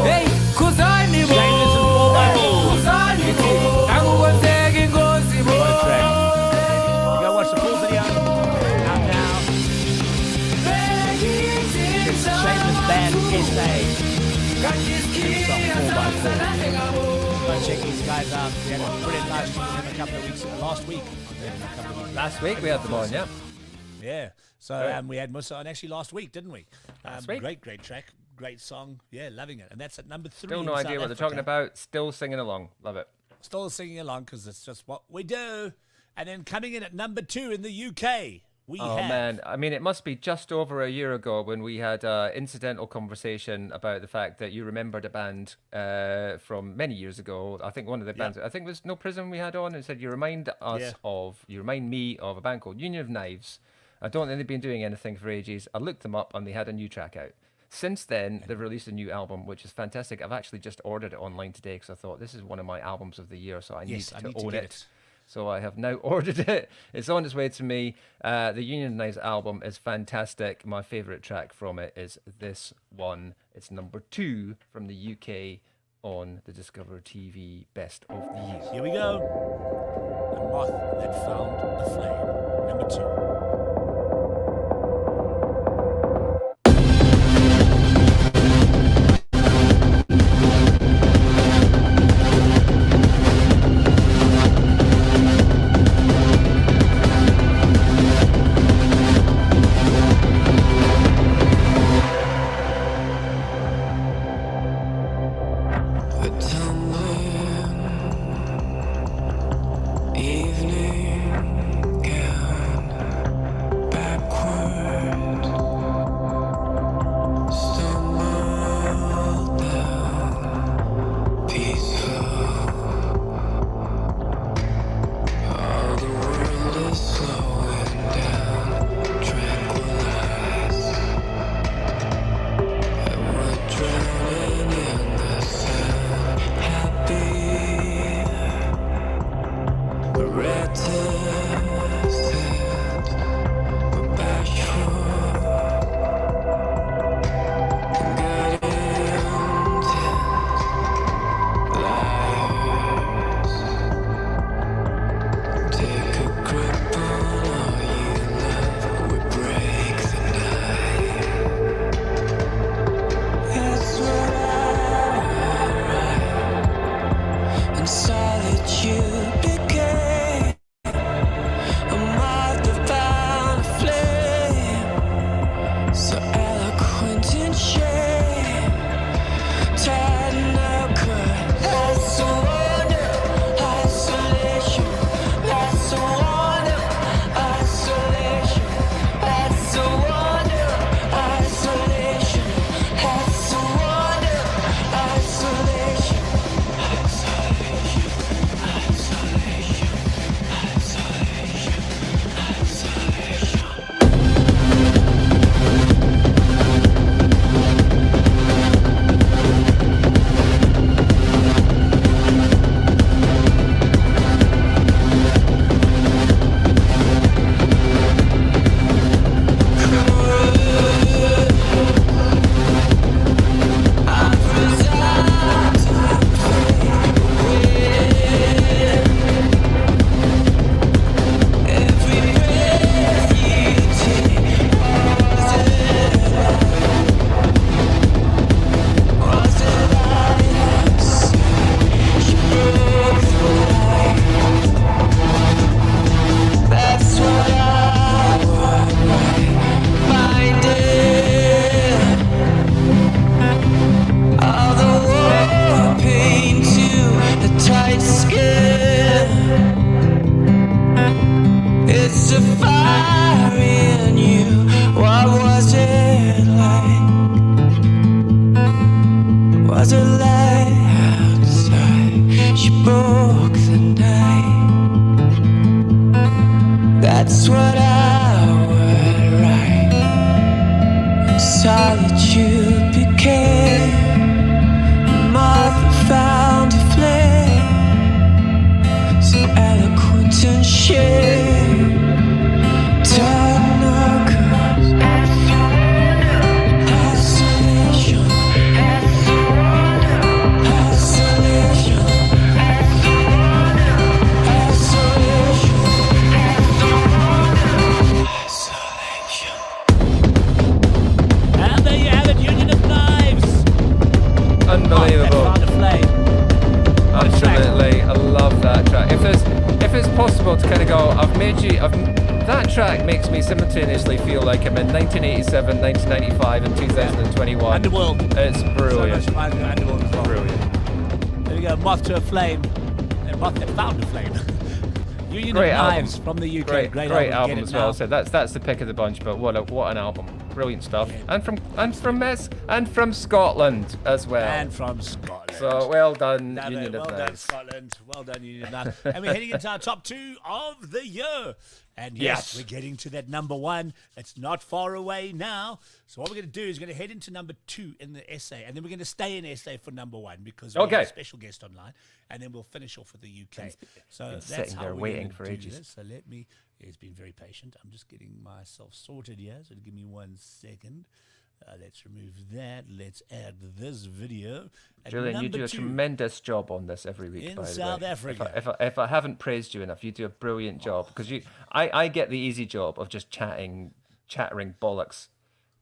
hey khuzani bo nakukwenzeka ingozi bo. You go watch the full video. Shameless Band SA. Song 4x4. Go check these guys out. We had a brilliant live stream with them a couple of weeks last week. Last week we had them on, yeah. Yeah. So we had Musa on actually last week, didn't we? Last week. Great track. Great song. Yeah, loving it. And that's at number 3. Still no idea what they're talking about. Still singing along. Love it. Still singing along because it's just what we do. And then coming in at number 2 in the UK. Oh man, I mean, it must be just over a year ago when we had an incidental conversation about the fact that you remembered a band from many years ago. I think one of the bands, I think it was No Prison we had on, and said you remind me of a band called Union of Knives. I don't think they've been doing anything for ages. I looked them up and they had a new track out. Since then, they've released a new album, which is fantastic. I've actually just ordered it online today because I thought this is one of my albums of the year, so I need to own it. So I have now ordered it. It's on its way to me. The Union of Knives album is fantastic. My favourite track from it is this one. It's number 2 from the UK on the Discover TV Best of the Year. Here we go. The moth that found the flame. Number 2. Evening gown backward, stumbled down, peaceful. All the world is slowing down, tranquilized, and we're drowning in the sun, happy. Reticent, but bashful, good intent, liars. Take a grip on all you love, we break the night. That's what I write, and solitude became a moth that found a flame, so eloquent in shame, tied knuckle. That's a wonder, isolation. That's a wonder, isolation. That's a wonder, isolation. That's a wonder, isolation. Isolation, isolation, isolation, isolation. That's what I would find it. All the war pain to the tight skin. It's a fire in you. What was it like? Was it like outside? She broke the night. That's what I would write. And solitude became a moth that found a flame, so eloquent and shame, tied knuckles. Isolation, isolation, isolation. Isolation. And there you have it, Union of Knives. Unbelievable. Moth that found a flame. Absolutely, I love that track. If it's possible to kind of go, that track makes me simultaneously feel like I'm in 1987, 1995, and 2021. Underworld. It's brilliant. So much reminds me of Underworld as well. Brilliant. There we go, Moth to a Flame. And Moth that found a flame. Union Great of album. Knives from the UK. Great Get album it as well. now. So that's the pick of the bunch. But what an album! Brilliant stuff. And from Scotland as well. And from Scotland. So well done, Love Union it. of Well done, Knives. Scotland. Well done, Union of Knives. And we're heading into our top 2 of the year. And yes, Yes. we're getting to that number 1. It's not far away now. So what we're going to do is we're going to head into number 2 in the SA. And then we're going to stay in SA for number 1 because we have Okay. a special guest online. And then we'll finish off with the UK. So that's sitting how there we're waiting gonna for do ages. this. So let me... It's been very patient. I'm just getting myself sorted here. So give me 1 second. Let's remove that. Let's add this video. At Julian, you do a 2, tremendous job on this every week. in by the South way. Africa. If I haven't praised you enough, you do a brilliant job because I get the easy job of just chattering bollocks,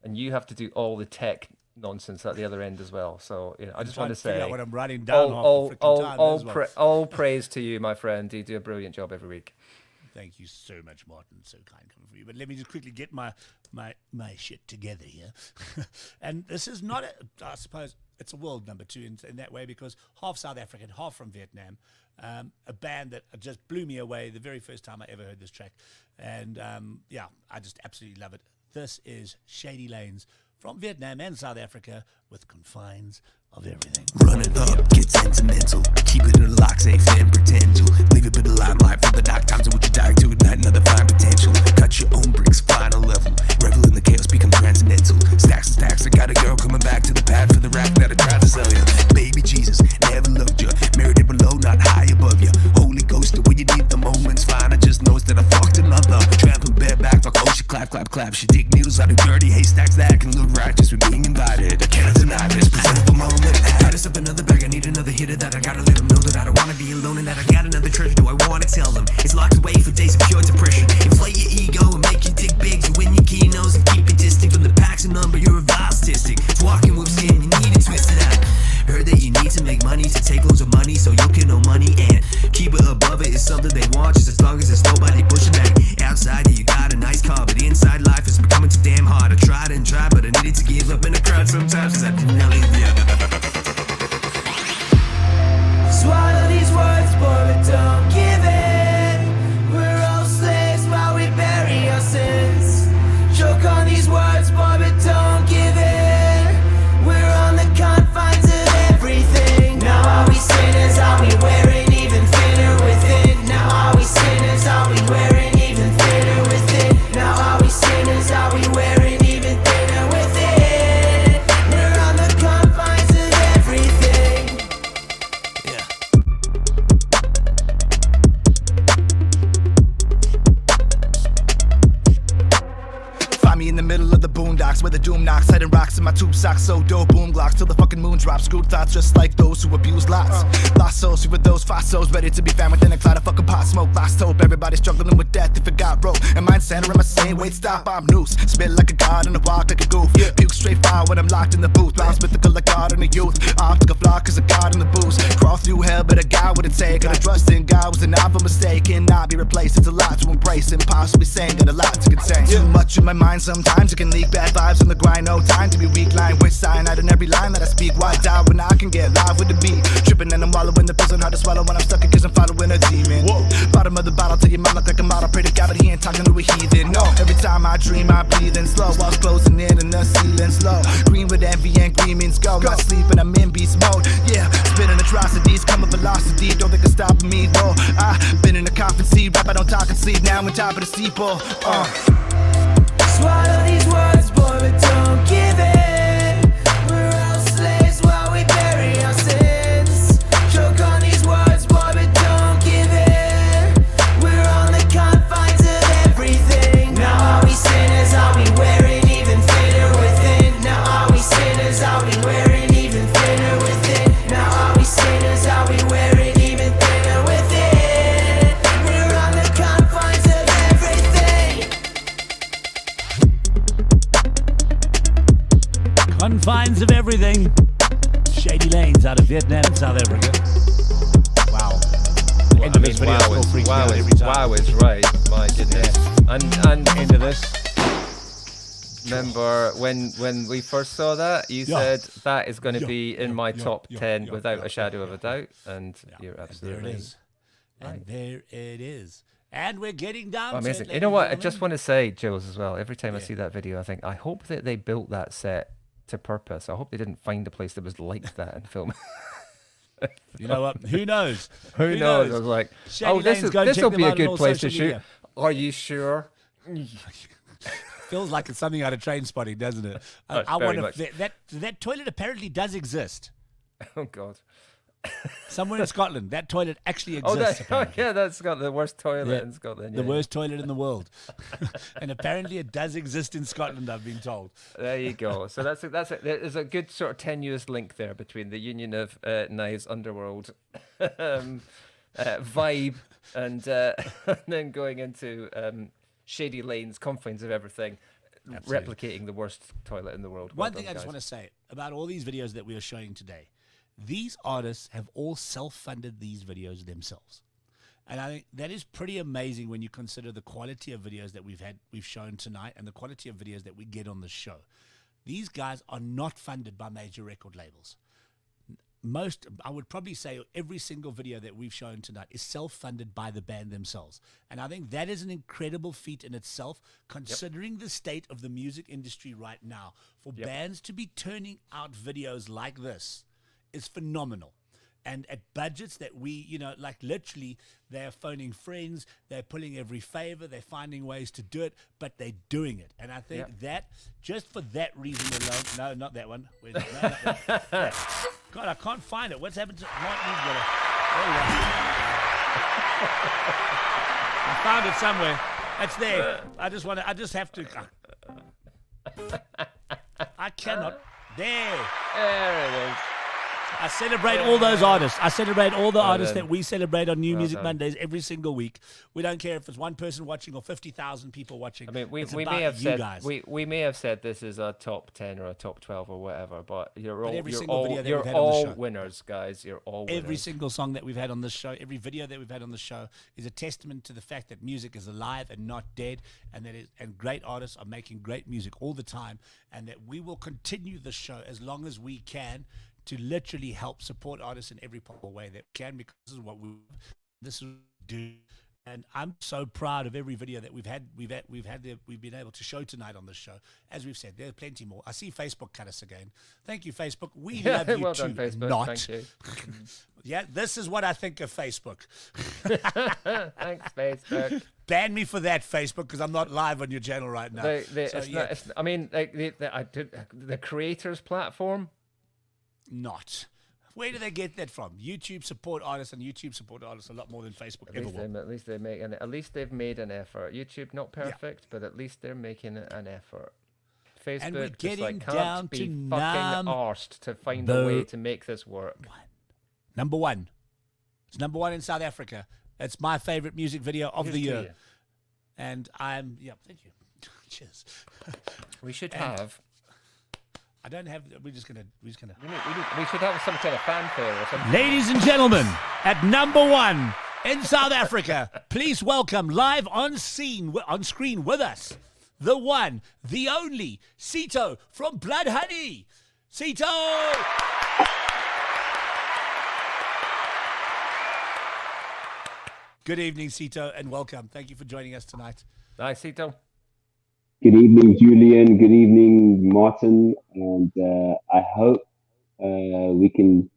and you have to do all the tech nonsense at the other end as well. So I just want to say, what I'm writing down all praise to you, my friend. You do a brilliant job every week. Thank you so much, Martin. So kind coming from you. But let me just quickly get my shit together here. And this is not, I suppose, it's a world number 2 in that way because half South African, half from Vietnam. A band that just blew me away the very first time I ever heard this track. And I just absolutely love it. This is Shady Lanes from Vietnam and South Africa with Confines of Everything. Run it up, get sentimental. Keep it in a lock, safe and pretend to leave it in the limelight for the dark times in which you die to ignite another fine potential. Cut your own bricks, final level. Revel in the chaos, become transcendental. Stacks and stacks, I got a girl coming back to the pad for the rack that I tried to sell you. Baby Jesus, never loved you. Married it below, not high above you. Holy Ghost, the way you need the moments fine. I just noticed that I fucked another. Tramping bareback, fuck, oh, she clap, clap, clap. She dig needles out of dirty haystacks that can look righteous when being invited. I cannot deny this presentable moment. Got us up another bag, I need another hitter that I gotta let them know that I don't wanna be alone and that I got another treasure. Do I wanna tell them? It's locked away for days of pure depression. Inflate your ego and make you dig big to win your keynotes and keep it distant from the packs and number. You're a vile statistic. It's walking with skin, you need to twist it out. Heard that you need to make money to take loads of money so you can know money and keep it above it is something they want just as long as there's nobody pushing back. Outside you got a nice car, but the inside life is becoming too damn hard. I tried and tried, but I needed to give up in the crowd sometimes cause I didn't know it. Swallow these words, boy, but don't give in. We're all slaves while we bury our sins. Choke on these words, boy, but don't give in. We're on the confines of everything. Now are we sinners? Are we wearing even thinner within? Now are we sinners? Are we wearing even thinner within? Now are we sinners? Are we wearing even thinner within? We're on the confines of everything. Find me in the middle of the boondocks where the doom knocks, hiding rocks in my tube socks, so dope boom glocks till the fucking moon drops. Screwed thoughts just like those who abuse lots. Lost souls, with those fossils ready to be found within a cloud of fucking pot smoke. Lost hope, everybody struggling with death if it got rope. And mine center in my same wait, stop, I'm loose. Spit like a god and I walk like a goof. Puke straight fire when I'm locked in the booth. Bounce mythical like God in the youth. Optical flaw cause of God in the boost. Crawl through hell, but I got what it take. And I trust in God was an awful mistake. Cannot be replaced, it's a lot to embrace. Impossibly sane, got a lot to contain. Too much in my mind sometimes, it can leak bad vibes on the grind. No time to be weak, lying with cyanide in every line that I speak. Why die when I can get live with the beat? Tripping and I'm wallowing the prison, hard to swallow when I'm stuck cause I'm following a demon. Bottom of the bottle till your mind look like a model. Pray to God but he ain't talking to a heathen. No, every time I dream I breathe in slow. Walls closing in and the ceiling slow. Green with envy and green means go. Not sleeping, I'm in beast mode. Yeah, spitting atrocities, come with velocity. Don't think it's stopping me though. I've been in the coffin seat, rap I don't talk and sleep. Now I'm on top of the steeple. Swallow these words, boy, but don't give in. We're all slaves while we bury our sins. Choke on these words, boy, but don't give in. We're on the confines of everything. Now are we sinners? Are we wearing even thinner within? Now are we sinners? Are we wearing even thinner within? Now are we sinners? Are we wearing even thinner within? We're on the confines of everything. Confines of Everything. Shady Lanes out of Vietnam and South Africa. Wow. Well, I mean, wow is right. My goodness. And Into this. remember when we first saw that, you said that is going to be in my top 10 without a shadow of a doubt, and you're absolutely there it is. Right. And there it is. And we're getting down amazing. to it. You know what? I just want to say, Jules, as well, every time I see that video, I think, I hope that they built that set to purpose. I hope they didn't find a place that was like that and film. You know what? Who knows? Who knows? I was like, Shady this Lanes, will be a on good all place to social shoot. media. Are you sure? Feels like it's something out of Train Spotting, doesn't it? Oh, I very want much. that toilet apparently does exist. Oh God. Somewhere in Scotland. That toilet actually Oh, exists. Apparently. that's got the worst toilet Yeah, in Scotland. The yeah, worst toilet in the world. And apparently it does exist in Scotland, I've been told. There you go. So there's a good sort of tenuous link there between the union of Knives Underworld vibe and then going into shady lanes, confines of everything, Absolutely. replicating the worst toilet in the world. One thing I just want to say about all these videos that we are showing today, these artists have all self-funded these videos themselves. And I think that is pretty amazing when you consider the quality of videos that we've shown tonight and the quality of videos that we get on the show. These guys are not funded by major record labels. I would probably say every single video that we've shown tonight is self-funded by the band themselves. And I think that is an incredible feat in itself, considering the state of the music industry right now. For bands to be turning out videos like this is phenomenal. And at budgets that we, like literally, they're phoning friends, they're pulling every favor, they're finding ways to do it, but they're doing it. And I think that, just for that reason alone, no, not that one. Where's it? No, not that. God, I can't find it. What's happened to Martin? There you go. I found it somewhere. It's there. I just have to. I cannot. There There it is. I celebrate all those artists. I celebrate all the artists that we celebrate on New Music Mondays every single week. We don't care if it's one person watching or 50,000 people watching. I mean, we It's may about have you said guys. we may have said this is a top 10 or a top 12 or whatever, but you're all every you're single all video that you're we've had on the all show. winners, guys. You're all winners. Every single song that we've had on this show, every video that we've had on the show is a testament to the fact that music is alive and not dead, and and great artists are making great music all the time, and that we will continue the show as long as we can to literally help support artists in every possible way that we can, because this is what this is what we do. And I'm so proud of every video that we've been able to show tonight on this show. As we've said, there are plenty more. I see Facebook cut us again. Thank you, Facebook. We love you well too. done, Facebook. Not. Thank you. Yeah, this is what I think of Facebook. Thanks, Facebook. Ban me for that, Facebook, because I'm not live on your channel right now. I mean, like the creators platform. Not. Where do they get that from? YouTube support artists, and YouTube support artists a lot more than Facebook ever will. At least they've made an effort. YouTube not perfect, but at least they're making an effort. Facebook And we're just getting can't down be to fucking arsed to find a way to make this work. Number one. It's number one in South Africa. It's my favorite music video of the year. And thank you. Cheers. We should have. I don't have. We're just gonna. We should have some kind of fanfare or something. Ladies and gentlemen, at number one in South Africa, please welcome live on screen with us, the one, the only, Sito from Blood Honey. Sito. Good evening, Sito, and welcome. Thank you for joining us tonight. Hi, Sito. Good evening, Julian. Good evening, Martin. And I hope we can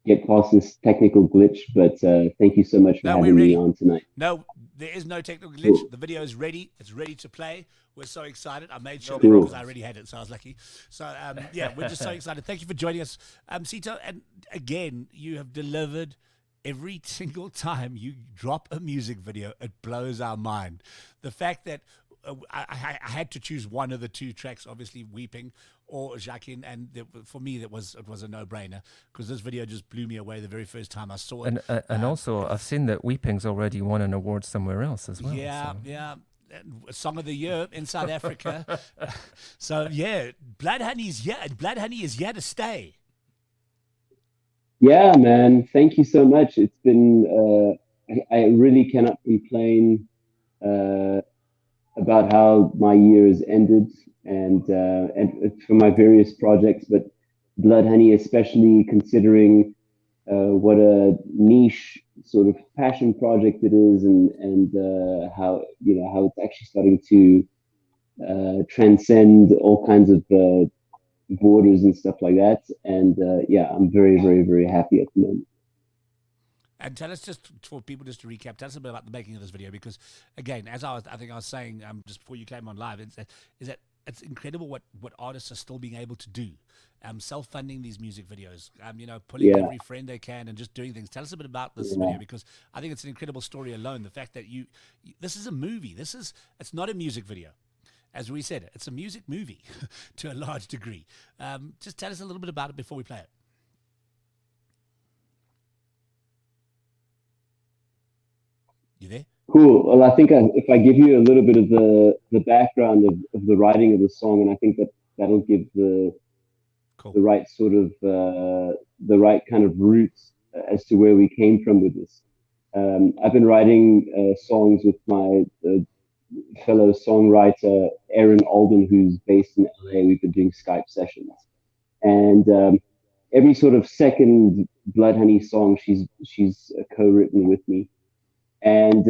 get past this technical glitch. But thank you so much for having me on tonight. No, there is no technical glitch. Cool. The video is ready. It's ready to play. We're so excited. I made sure because I already had it, so I was lucky. So, we're just so excited. Thank you for joining us, Sito. And again, you have delivered. Every single time you drop a music video, it blows our mind. The fact that I had to choose one of the two tracks, obviously Weeping or Jacqueline, and for me it was a no-brainer because this video just blew me away the very first time I saw it. And also, I've seen that Weeping's already won an award somewhere else as well. Yeah. Song of the Year in South Africa. So yeah, Blood Honey is here, and Blood Honey is here to stay. Yeah, man. Thank you so much. It's been, I really cannot complain about how my year has ended and for my various projects, but Blood Honey, especially considering what a niche sort of passion project it is and how it's actually starting to transcend all kinds of borders and stuff like that, and I'm very, very, very happy at the moment. And tell us, just for people, just to recap, tell us a bit about the making of this video, because again, as I was saying just before you came on live, is that it's incredible what artists are still being able to do. Self-funding these music videos, pulling every friend they can and just doing things. Tell us a bit about this video, because I think it's an incredible story alone. The fact that you this is a movie. It's not a music video. As we said, it's a music movie to a large degree. Just tell us a little bit about it before we play it. You there? Cool. Well, I think if I give you a little bit of the background of the writing of the song, and I think that'll give the right sort of the right kind of roots as to where we came from with this. I've been writing songs with my fellow songwriter Aaron Alden, who's based in LA. We've been doing Skype sessions, and every sort of second Blood Honey song she's co-written with me. And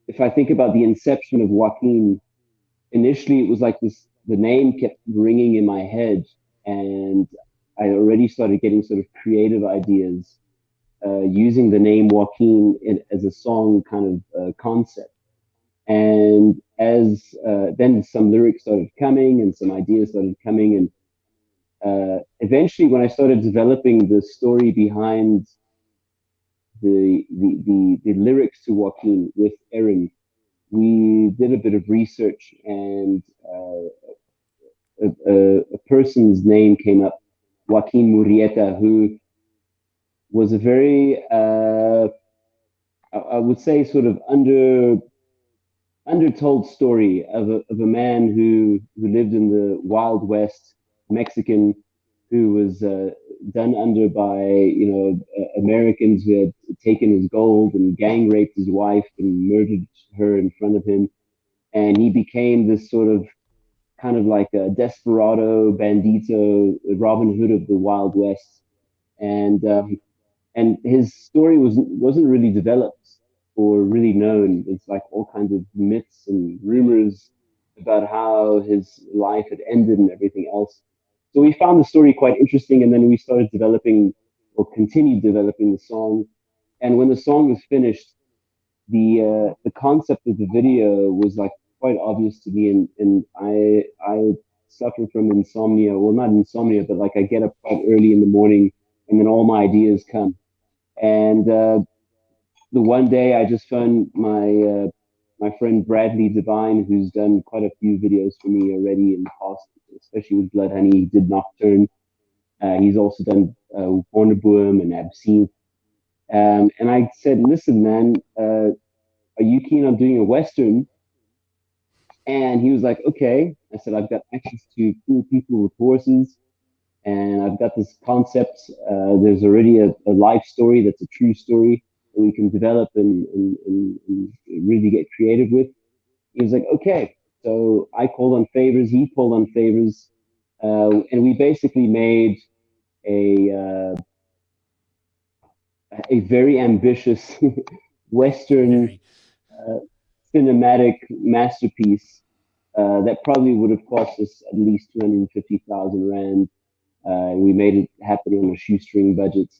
if I think about the inception of Joaquin, initially it was like this, the name kept ringing in my head, and I already started getting sort of creative ideas using the name Joaquin as a song kind of concept. And as then some lyrics started coming and some ideas started coming, and eventually when I started developing the story behind the lyrics to Joaquin with Aaron, we did a bit of research, and a person's name came up, Joaquin Murrieta, who was a very, I would say, sort of undertold story of a man who lived in the Wild West, Mexican, who was done under by Americans who had taken his gold and gang raped his wife and murdered her in front of him, and he became this sort of kind of like a desperado, bandito, Robin Hood of the Wild West, and his story wasn't really developed or really known. It's like all kinds of myths and rumors about how his life had ended and everything else. So we found the story quite interesting, and then we started developing, or continued developing, the song. And when the song was finished, the concept of the video was like quite obvious to me, and I suffer from insomnia. Well, not insomnia, but like I get up quite early in the morning, and then all my ideas come. And the one day I just phoned my friend Bradley Devine, who's done quite a few videos for me already in the past, especially with Blood Honey. He did Nocturne. He's also done Wonderboom and Absinthe. And I said, listen, man, are you keen on doing a Western? And he was like, okay. I said, I've got access to cool people with horses, and I've got this concept. There's already a life story that's a true story that we can develop and really get creative with. He was like, okay. So I called on favors, he pulled on favors, and we basically made a very ambitious Western cinematic masterpiece that probably would have cost us at least 250,000 rand. We made it happen on a shoestring budget,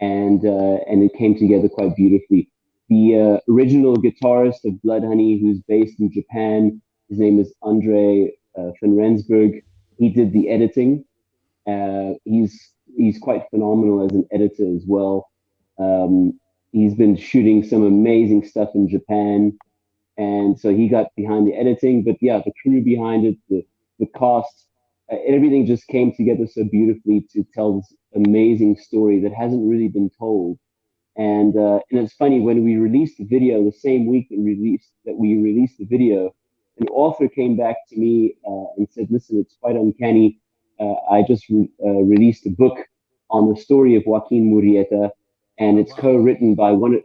and it came together quite beautifully. The original guitarist of Blood Honey, who's based in Japan, his name is Andre van Rensburg. He did the editing. He's quite phenomenal as an editor as well. He's been shooting some amazing stuff in Japan, and so he got behind the editing. But yeah, the crew behind it, the cast, everything just came together so beautifully to tell this amazing story that hasn't really been told. And it's funny, when we released the video, the same week that we released the video, an author came back to me and said, listen, it's quite uncanny. I just released a book on the story of Joaquin Murrieta, and it's co-written by one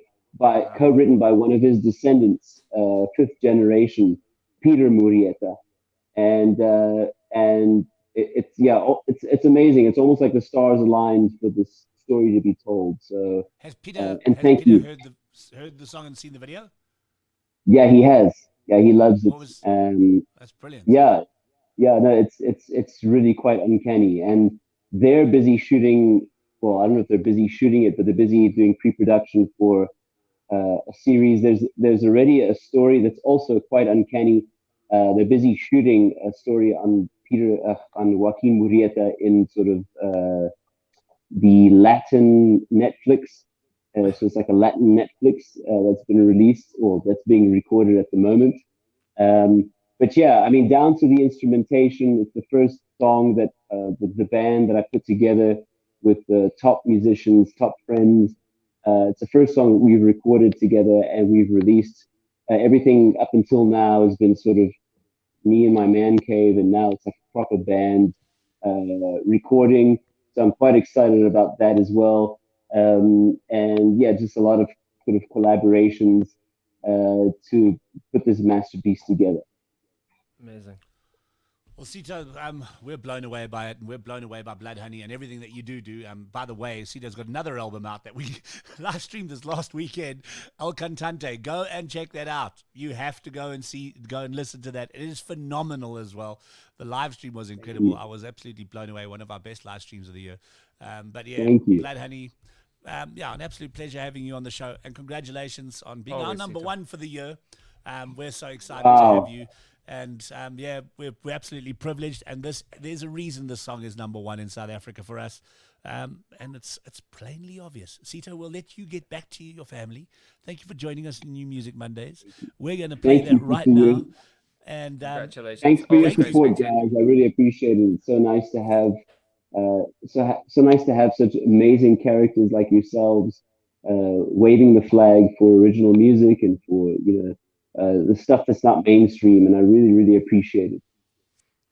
of his descendants, fifth generation, Peter Murrieta. And it's amazing. It's almost like the stars aligned for this story to be told. So has Peter heard the song and seen the video? Yeah, he has. Yeah, he loves it. That's brilliant. Yeah, no, it's really quite uncanny, and they're busy shooting. Well, I don't know if they're busy shooting it, but they're busy doing pre-production for a series. There's already a story that's also quite uncanny they're busy shooting a story on on Joaquin Murrieta in sort of the Latin Netflix. So it's like a Latin Netflix that's been released or that's being recorded at the moment. But yeah, I mean, down to the instrumentation, it's the first song that the band that I put together with the top musicians, top friends. It's the first song we've recorded together and we've released. Everything up until now has been sort of me in my man cave, and now it's like a proper band recording. So I'm quite excited about that as well. And yeah, just a lot of sort of collaborations to put this masterpiece together. Amazing. Well, Sito, we're blown away by it, and we're blown away by Blood Honey and everything that you do. By the way, Sito's got another album out that we live streamed this last weekend, El Cantante. Go and check that out. You have to go and listen to that. It is phenomenal as well. The live stream was incredible. I was absolutely blown away. One of our best live streams of the year. But yeah, Blood Honey. Yeah, an absolute pleasure having you on the show, and congratulations on being our number one for the year. We're so excited to have you. And yeah, we're absolutely privileged. And there's a reason this song is number one in South Africa for us. And it's plainly obvious. Sito, we'll let you get back to your family. Thank you for joining us in New Music Mondays. We're going to play that right now. And congratulations. Thanks for your support, guys. I really appreciate it. It's so nice to have so nice to have such amazing characters like yourselves waving the flag for original music and for the stuff that's not mainstream, and I really, really appreciate it.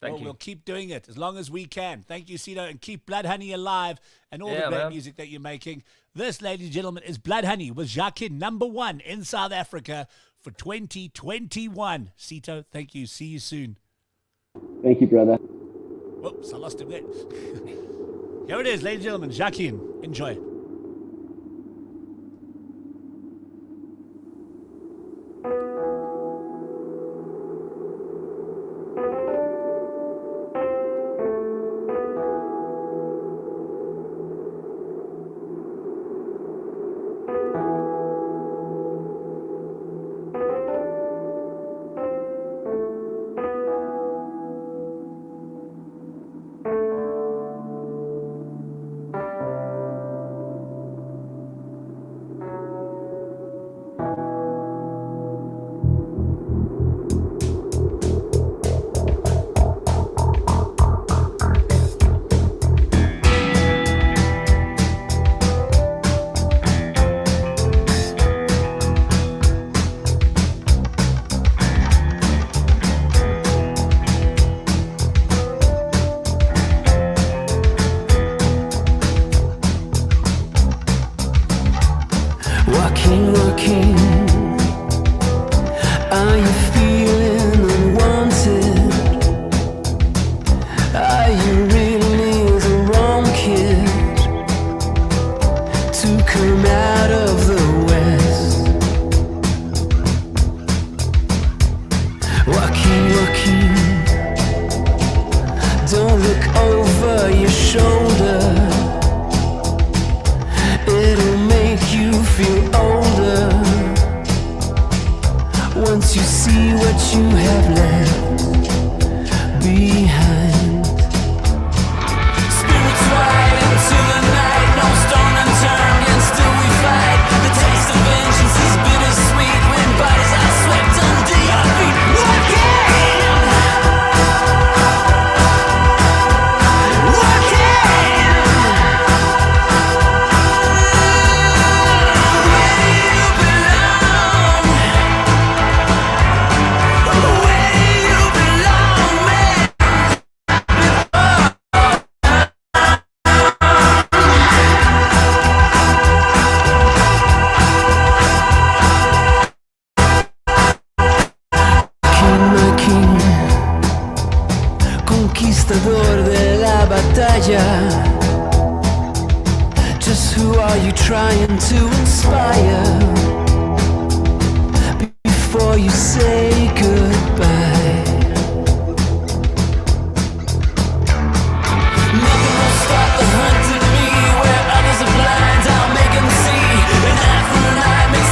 Thank you. We'll keep doing it as long as we can. Thank you, Sito, and keep Blood Honey alive and all the great music that you're making. This, ladies and gentlemen, is Blood Honey with Jacquin, number one in South Africa for 2021. Sito, thank you. See you soon. Thank you, brother. Whoops, I lost him there. Here it is, ladies and gentlemen, Jacquin. Enjoy.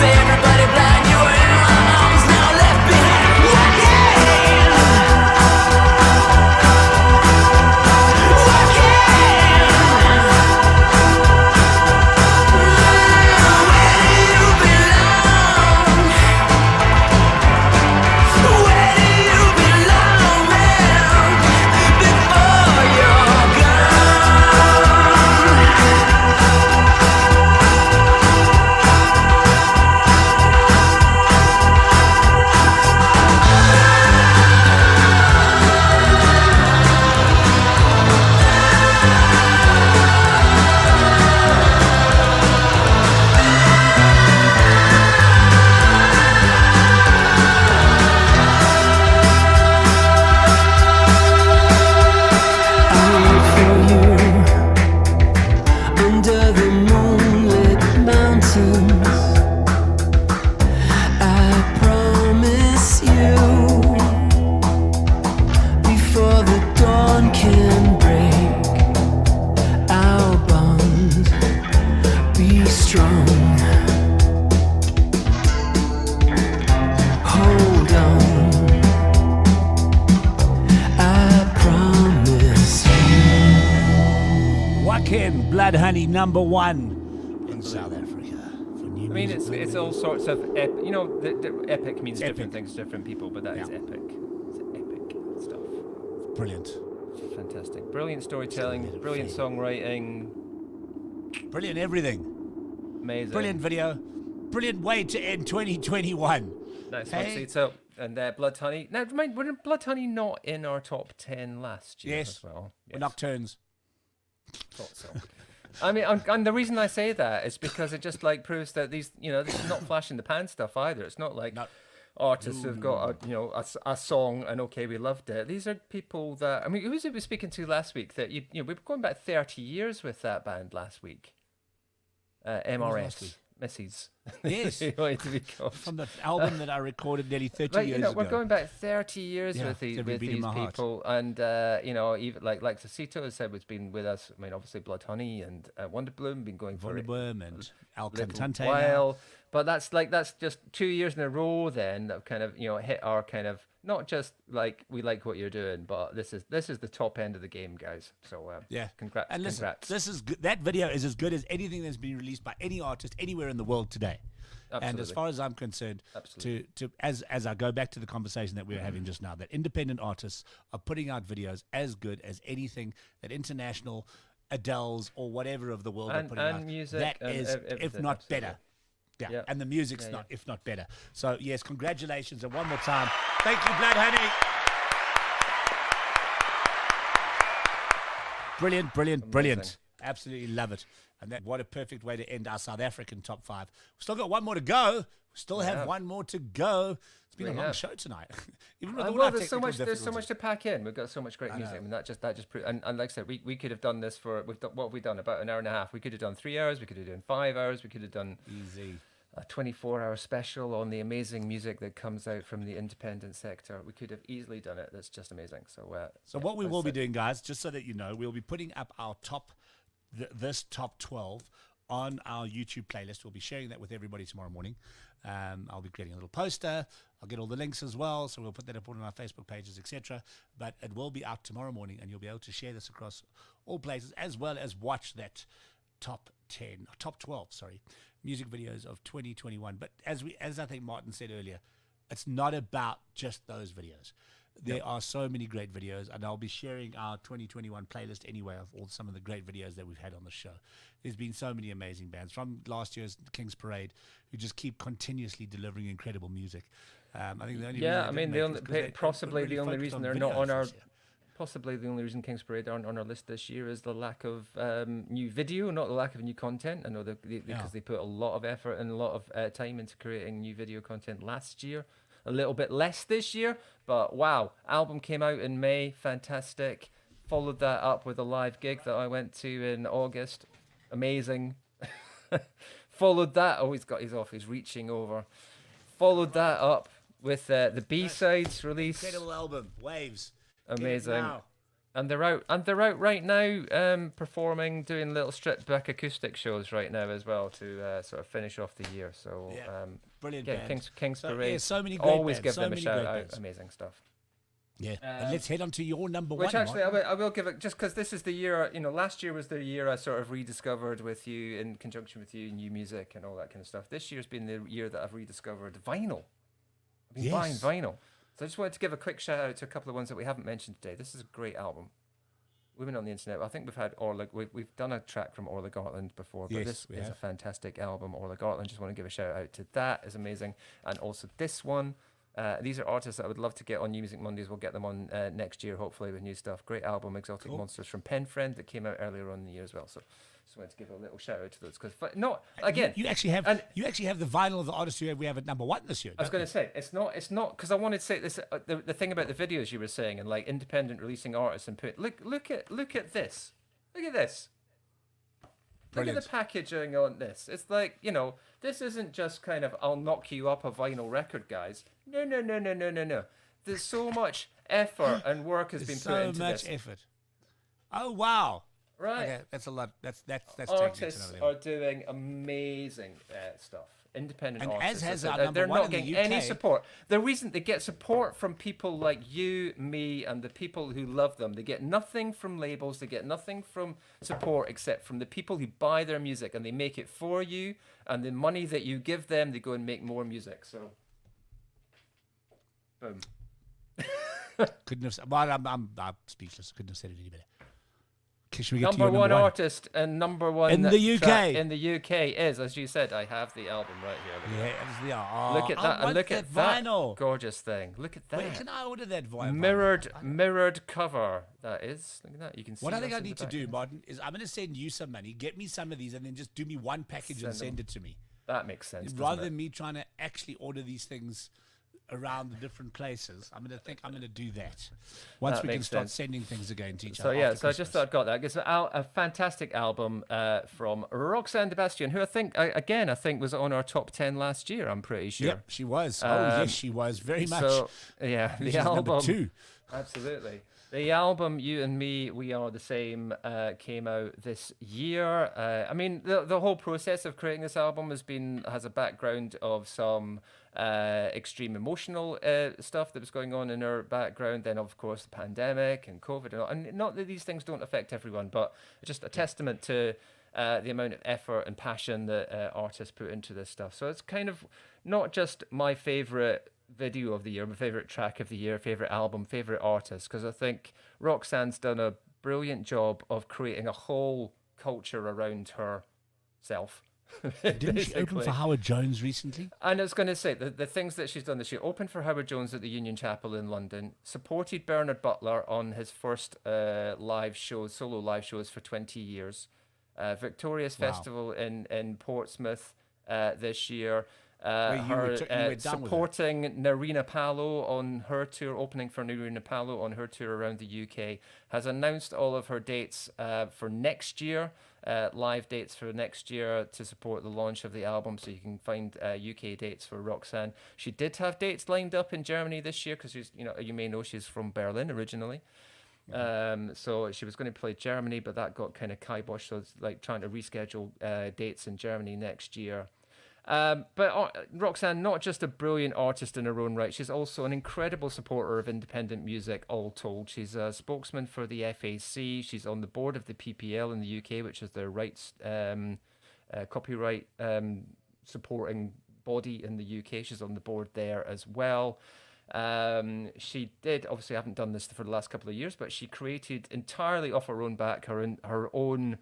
Everybody blind, you're in my arms now, left behind. What strong. Hold on, I promise you. Joaquin, Blood Honey, #1 in South Africa. For new I mean, music. it's all sorts of you know, the epic means different Epic. things to different people, but that is epic. It's epic stuff. Brilliant. Fantastic, brilliant storytelling, brilliant songwriting, Brilliant everything. amazing, Brilliant video. Brilliant way to end 2021. Nice Hey. one. See, so and Blood Honey. Now, remind, were Blood Honey not in our top 10 last year Yes. as well? We're Nocturnes. Thought so. I mean, and the reason I say that is because it just like proves that these, you know, this is not flash in the pan stuff either. It's not like artists who've got a song and okay, we loved it. These are people that, I mean, who was it we were speaking to last week that you know we were going back 30 years with that band last week. MRS. Mrs. Yes. He wanted to be called. From the album that I recorded nearly 30 Right, years you know, ago. we're going back 30 years Yeah, with these, every beat in my heart. people, and you know, even like Cecito has said, has been with us. I mean, obviously Blood Honey and Wonderbloom been going for Wonderbloom and Al little Cantante. while, but that's just 2 years in a row then that kind of, you know, hit our kind of, not just like we like what you're doing, but this is the top end of the game, guys. So Yeah. congrats. And listen, congrats. this is good. That video is as good as anything that's been released by any artist anywhere in the world today. And as Absolutely. far as I'm concerned, Absolutely. as I go back to the conversation that we were having just now, that independent artists are putting out videos as good as anything that international Adele's or whatever of the world are putting out. music That and is, if everything, not absolutely. better. Yeah. Yeah. And the music's Yeah, not, if not better. So yes, congratulations, and one more time, thank you, Blood Honey. Brilliant, brilliant, brilliant. Amazing. Absolutely love it. And that, what a perfect way to end our South African top 5. We've still got one more to go. We still have one more to go. It's been a long show tonight. Even with all well, our there's so much. technical There's so much difficulties. to pack in. We've got so much great music. I mean, that just proves. And like I said, we could have done this for. We've done, what have we done? About an hour and a half. We could have done 3 hours. We could have done 5 hours. We could have done Easy. a 24-hour special on the amazing music that comes out from the independent sector. We could have easily done it. That's just amazing. So, So what we will be doing, guys, just so that you know, we'll be putting up our this top 12 on our YouTube playlist. We'll be sharing that with everybody tomorrow morning. I'll be creating a little poster. I'll get all the links as well, so we'll put that up on our Facebook pages, etc. But it will be out tomorrow morning, and you'll be able to share this across all places, as well as watch that top 12, music videos of 2021. But as I think Martin said earlier, it's not about just those videos. There are so many great videos, and I'll be sharing our 2021 playlist anyway of all some of the great videos that we've had on the show. There's been so many amazing bands from last year's King's Parade who just keep continuously delivering incredible music. I think the only possibly the only reason they're not on our. Possibly the only reason King's Parade aren't on our list this year is the lack of new video, not the lack of new content. I know because they put a lot of effort and a lot of time into creating new video content last year. A little bit less this year, but wow, album came out in May, fantastic. Followed that up with a live gig that I went to in August, amazing. Followed that, he's reaching over. Followed that up with the B-sides release. Incredible album, Waves. Amazing. And they're out right now, performing, doing little stripped back acoustic shows right now as well to sort of finish off the year. So brilliant. Yeah, bands. King's So, Parade. yeah, so many great always bands, give so them a many shout great out. bands. Amazing stuff. Yeah, and let's head on to your number Which one. actually, I will give it, just because this is the year, you know, last year was the year I sort of rediscovered with you, in conjunction with you, new music and all that kind of stuff. This year's been the year that I've rediscovered vinyl. I've been buying vinyl. So I just wanted to give a quick shout out to a couple of ones that we haven't mentioned today. This is a great album. We've been on the internet. I think we've had we've done a track from Orla Gartland before, but this is a fantastic album. Orla Gartland, just want to give a shout out to that. Is amazing. And also this one. These are artists that I would love to get on New Music Mondays. We'll get them on next year, hopefully, with new stuff. Great album, Exotic Monsters from Penfriend, that came out earlier on in the year as well. So just wanted to give a little shout out to those, because you actually have the vinyl of the artists we have at number one this year. I was going to say it's not because I wanted to say this. The thing about the videos you were saying, and like independent releasing artists, and look at this. Brilliant. Look at the packaging on this. It's like, you know, this isn't just kind of, I'll knock you up a vinyl record, guys. No. There's so much effort and work has been put into this. So much effort. Oh, wow. Right. Okay, that's a lot. That's Artists are doing amazing stuff. Independent And artists. as has They're our number one not in the getting any UK. support. The reason they get support from people like you, me, and the people who love them. They get nothing from labels. They get nothing from support except from the people who buy their music and they make it for you. And the money that you give them, they go and make more music. So, boom. Couldn't have. Well, I'm speechless. Couldn't have said it any better. Okay, should we get to Number your one artist and number one in the UK. track in the UK is, as you said, I have the album right here. Look at that. And look at that vinyl. Gorgeous thing. Look at that. Where can I order that vinyl? Mirrored cover. That is. Look at that. You can see. What I think us I in the need to back do, there. Martin, is I'm going to send you some money, get me some of these, and then just do me one package and send it to me. That makes sense. Rather doesn't it? than me trying to actually order these things around the different places, I'm going to do that once That we can makes start sense. sending things again to each So other. yeah, after so I just Christmas. thought I'd got that. It's a fantastic album from Roxanne Sebastian, who I think was on our top 10 last year. I'm pretty sure. Yep, she was. Yes, she was very much. So yeah, This the is number album. 2. Absolutely. The album "You and Me, We Are the Same" came out this year. I mean, the whole process of creating this album has a background of some extreme emotional stuff that was going on in her background. Then, of course, the pandemic and COVID, and all. And not that these things don't affect everyone, but just a testament to the amount of effort and passion that artists put into this stuff. So it's kind of not just my favorite video of the year, my favorite track of the year, favorite album, favorite artist, because I think Roxanne's done a brilliant job of creating a whole culture around herself. Didn't she open for Howard Jones recently? And I was going to say, the things that she's done this year: opened for Howard Jones at the Union Chapel in London, supported Bernard Butler on his first solo live shows for 20 years, Victorious Festival in Portsmouth this year. Supporting Narina Palo on her tour, opening for Narina Palo on her tour around the UK, has announced all of her dates for next year, live dates for next year to support the launch of the album. So you can find UK dates for Roxanne. She did have dates lined up in Germany this year because you may know she's from Berlin originally. So she was going to play Germany, but that got kind of kiboshed. So it's like trying to reschedule dates in Germany next year. But Roxanne, not just a brilliant artist in her own right, she's also an incredible supporter of independent music, all told. She's a spokesman for the FAC. She's on the board of the PPL in the UK, which is their rights copyright supporting body in the UK. She's on the board there as well. She did, obviously I haven't done this for the last couple of years, but she created entirely off her own back her own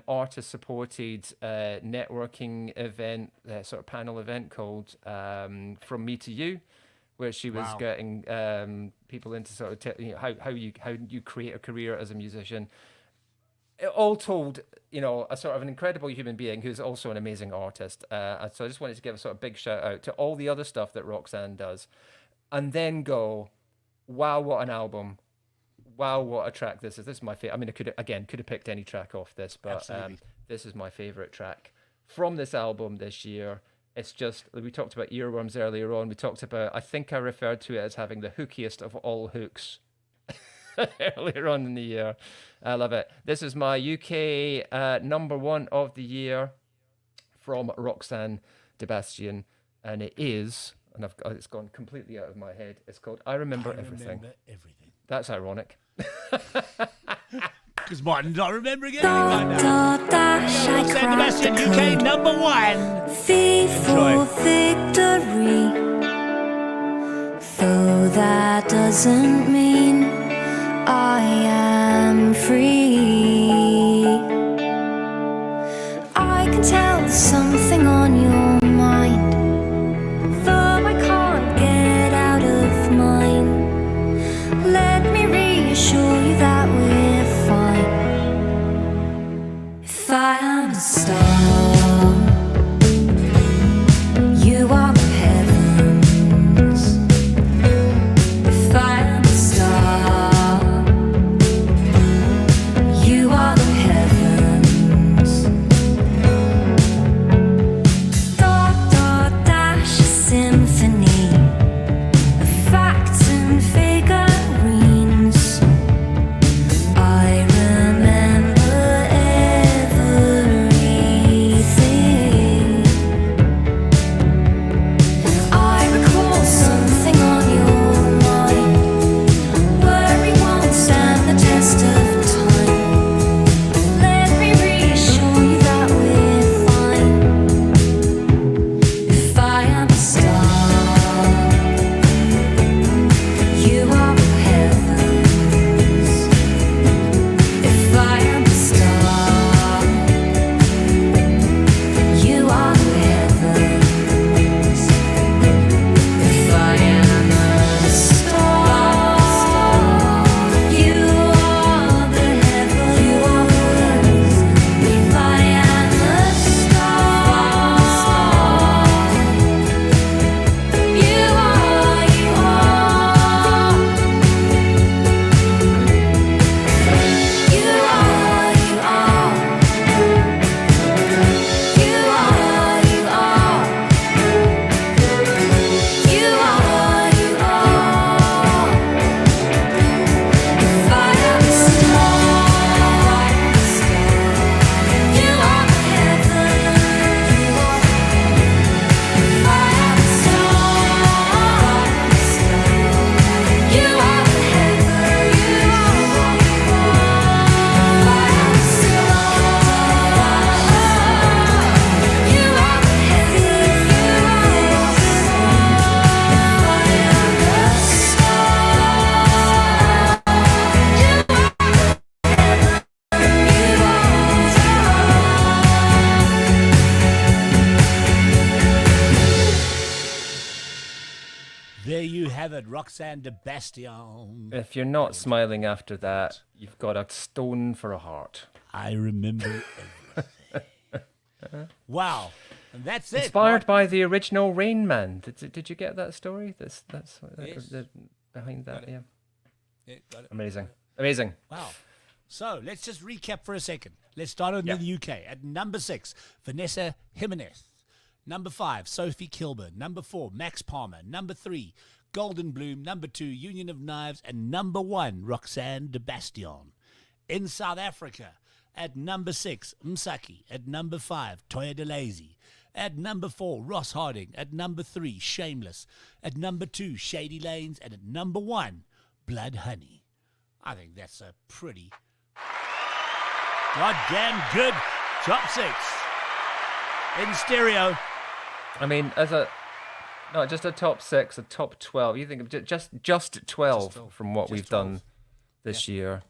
artist-supported networking event, sort of panel event called From Me to You, where she was getting people into sort of how you create a career as a musician. All told, a sort of an incredible human being who's also an amazing artist. So I just wanted to give a sort of big shout out to all the other stuff that Roxanne does, and then go, wow, what an album. Wow, what a track this is. This is my favorite. I mean, I could have picked any track off this, but this is my favorite track from this album this year. It's just, we talked about earworms earlier on. We talked about, I think I referred to it as having the hookiest of all hooks earlier on in the year. I love it. This is my UK number one of the year from Roxanne Sebastian, and it is, and it's gone completely out of my head. It's called I Remember Everything. That's ironic. Because Martin's not remembering anything right now. Sebastian, UK number 1. V for victory. Though that doesn't mean I am free. I can tell there's something on your mind, though I can't get out of mine. Let me reassure you that we're fine. If I am a star, you are the heavens. If I am a star, There you have it, Roxanne de Bastion. If you're not smiling after that, you've got a stone for a heart. I remember everything. Wow. And that's it. Inspired by the original Rain Man. Did you get that story? That's Yes. behind that. Yeah. Yeah, got it. Amazing. Wow. So let's just recap for a second. Let's start with the UK. At number 6, Vanessa Jimenez. Number 5, Sophie Kilburn. Number 4, Max Palmer. Number 3, Golden Bloom. Number 2, Union of Knives. And number 1, Roxanne de Bastion. In South Africa, at number 6, Msaki. At number 5, Toya DeLazy. At number 4, Ross Harding. At number 3, Shameless. At number 2, Shady Lanes. And at number 1, Blood Honey. I think that's a pretty goddamn good top 6 in stereo. I mean, not just a top 6, a top 12. You think of just 12 from what we've done this year.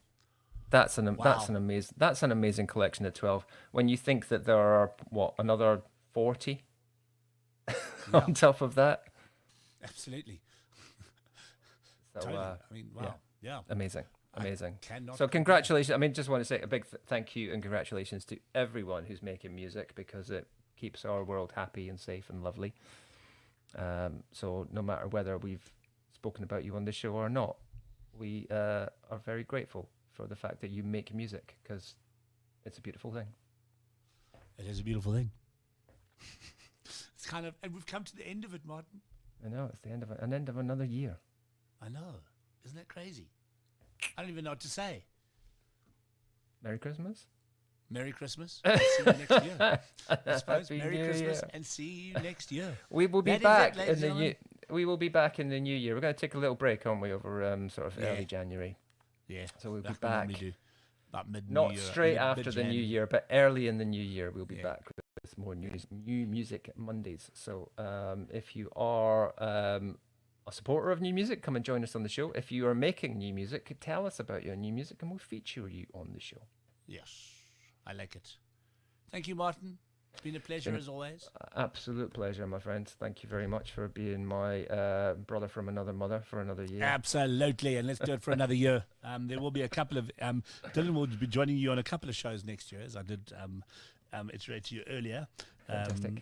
That's an amazing collection of 12. When you think that there are another 40 on top of that. Absolutely. So, totally. I mean, wow. Yeah. Amazing. So congratulations. I mean, just want to say a big thank you and congratulations to everyone who's making music, because it keeps our world happy and safe and lovely. So no matter whether we've spoken about you on this show or not, we are very grateful for the fact that you make music, because it's a beautiful thing. It is a beautiful thing. It's kind of, and we've come to the end of it, Martin. I know, it's the end of another year. I know. Isn't that crazy? I don't even know what to say. Merry Christmas. Merry Christmas. And see you next year. I suppose. Happy Merry New Christmas Year. and see you next year. We will be That is back it, ladies in the and new. We will be back in the new year. We're going to take a little break, aren't we, over sort of early January. Yeah. So we'll be like we back. normally do. About mid-new Not year, straight after the mid-Jan. new year, but early in the new year, we'll be back with more new music Mondays. So if you are a supporter of new music, come and join us on the show. If you are making new music, tell us about your new music and we'll feature you on the show. Yes, I like it. Thank you, Martin. It's been a pleasure as always. Absolute pleasure, my friend. Thank you very much for being my brother from another mother for another year. Absolutely, and let's do it for another year. There will be a couple of Dylan will be joining you on a couple of shows next year, as I did iterate to you earlier.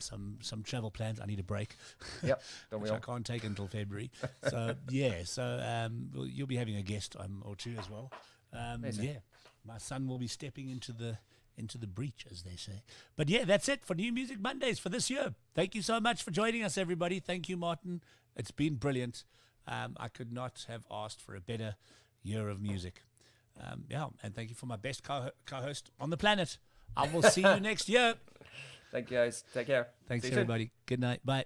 Some travel plans. I need a break. Yep, don't we which all? I can't take until February. So you'll be having a guest or two as well. My son will be stepping into the breach, as they say. But yeah, that's it for New Music Mondays for this year. Thank you so much for joining us, everybody. Thank you, Martin. It's been brilliant. I could not have asked for a better year of music. And thank you for my best co-host on the planet. I will see you next year. Thank you, guys. Take care. Thanks, See you soon. everybody. Good night. Bye.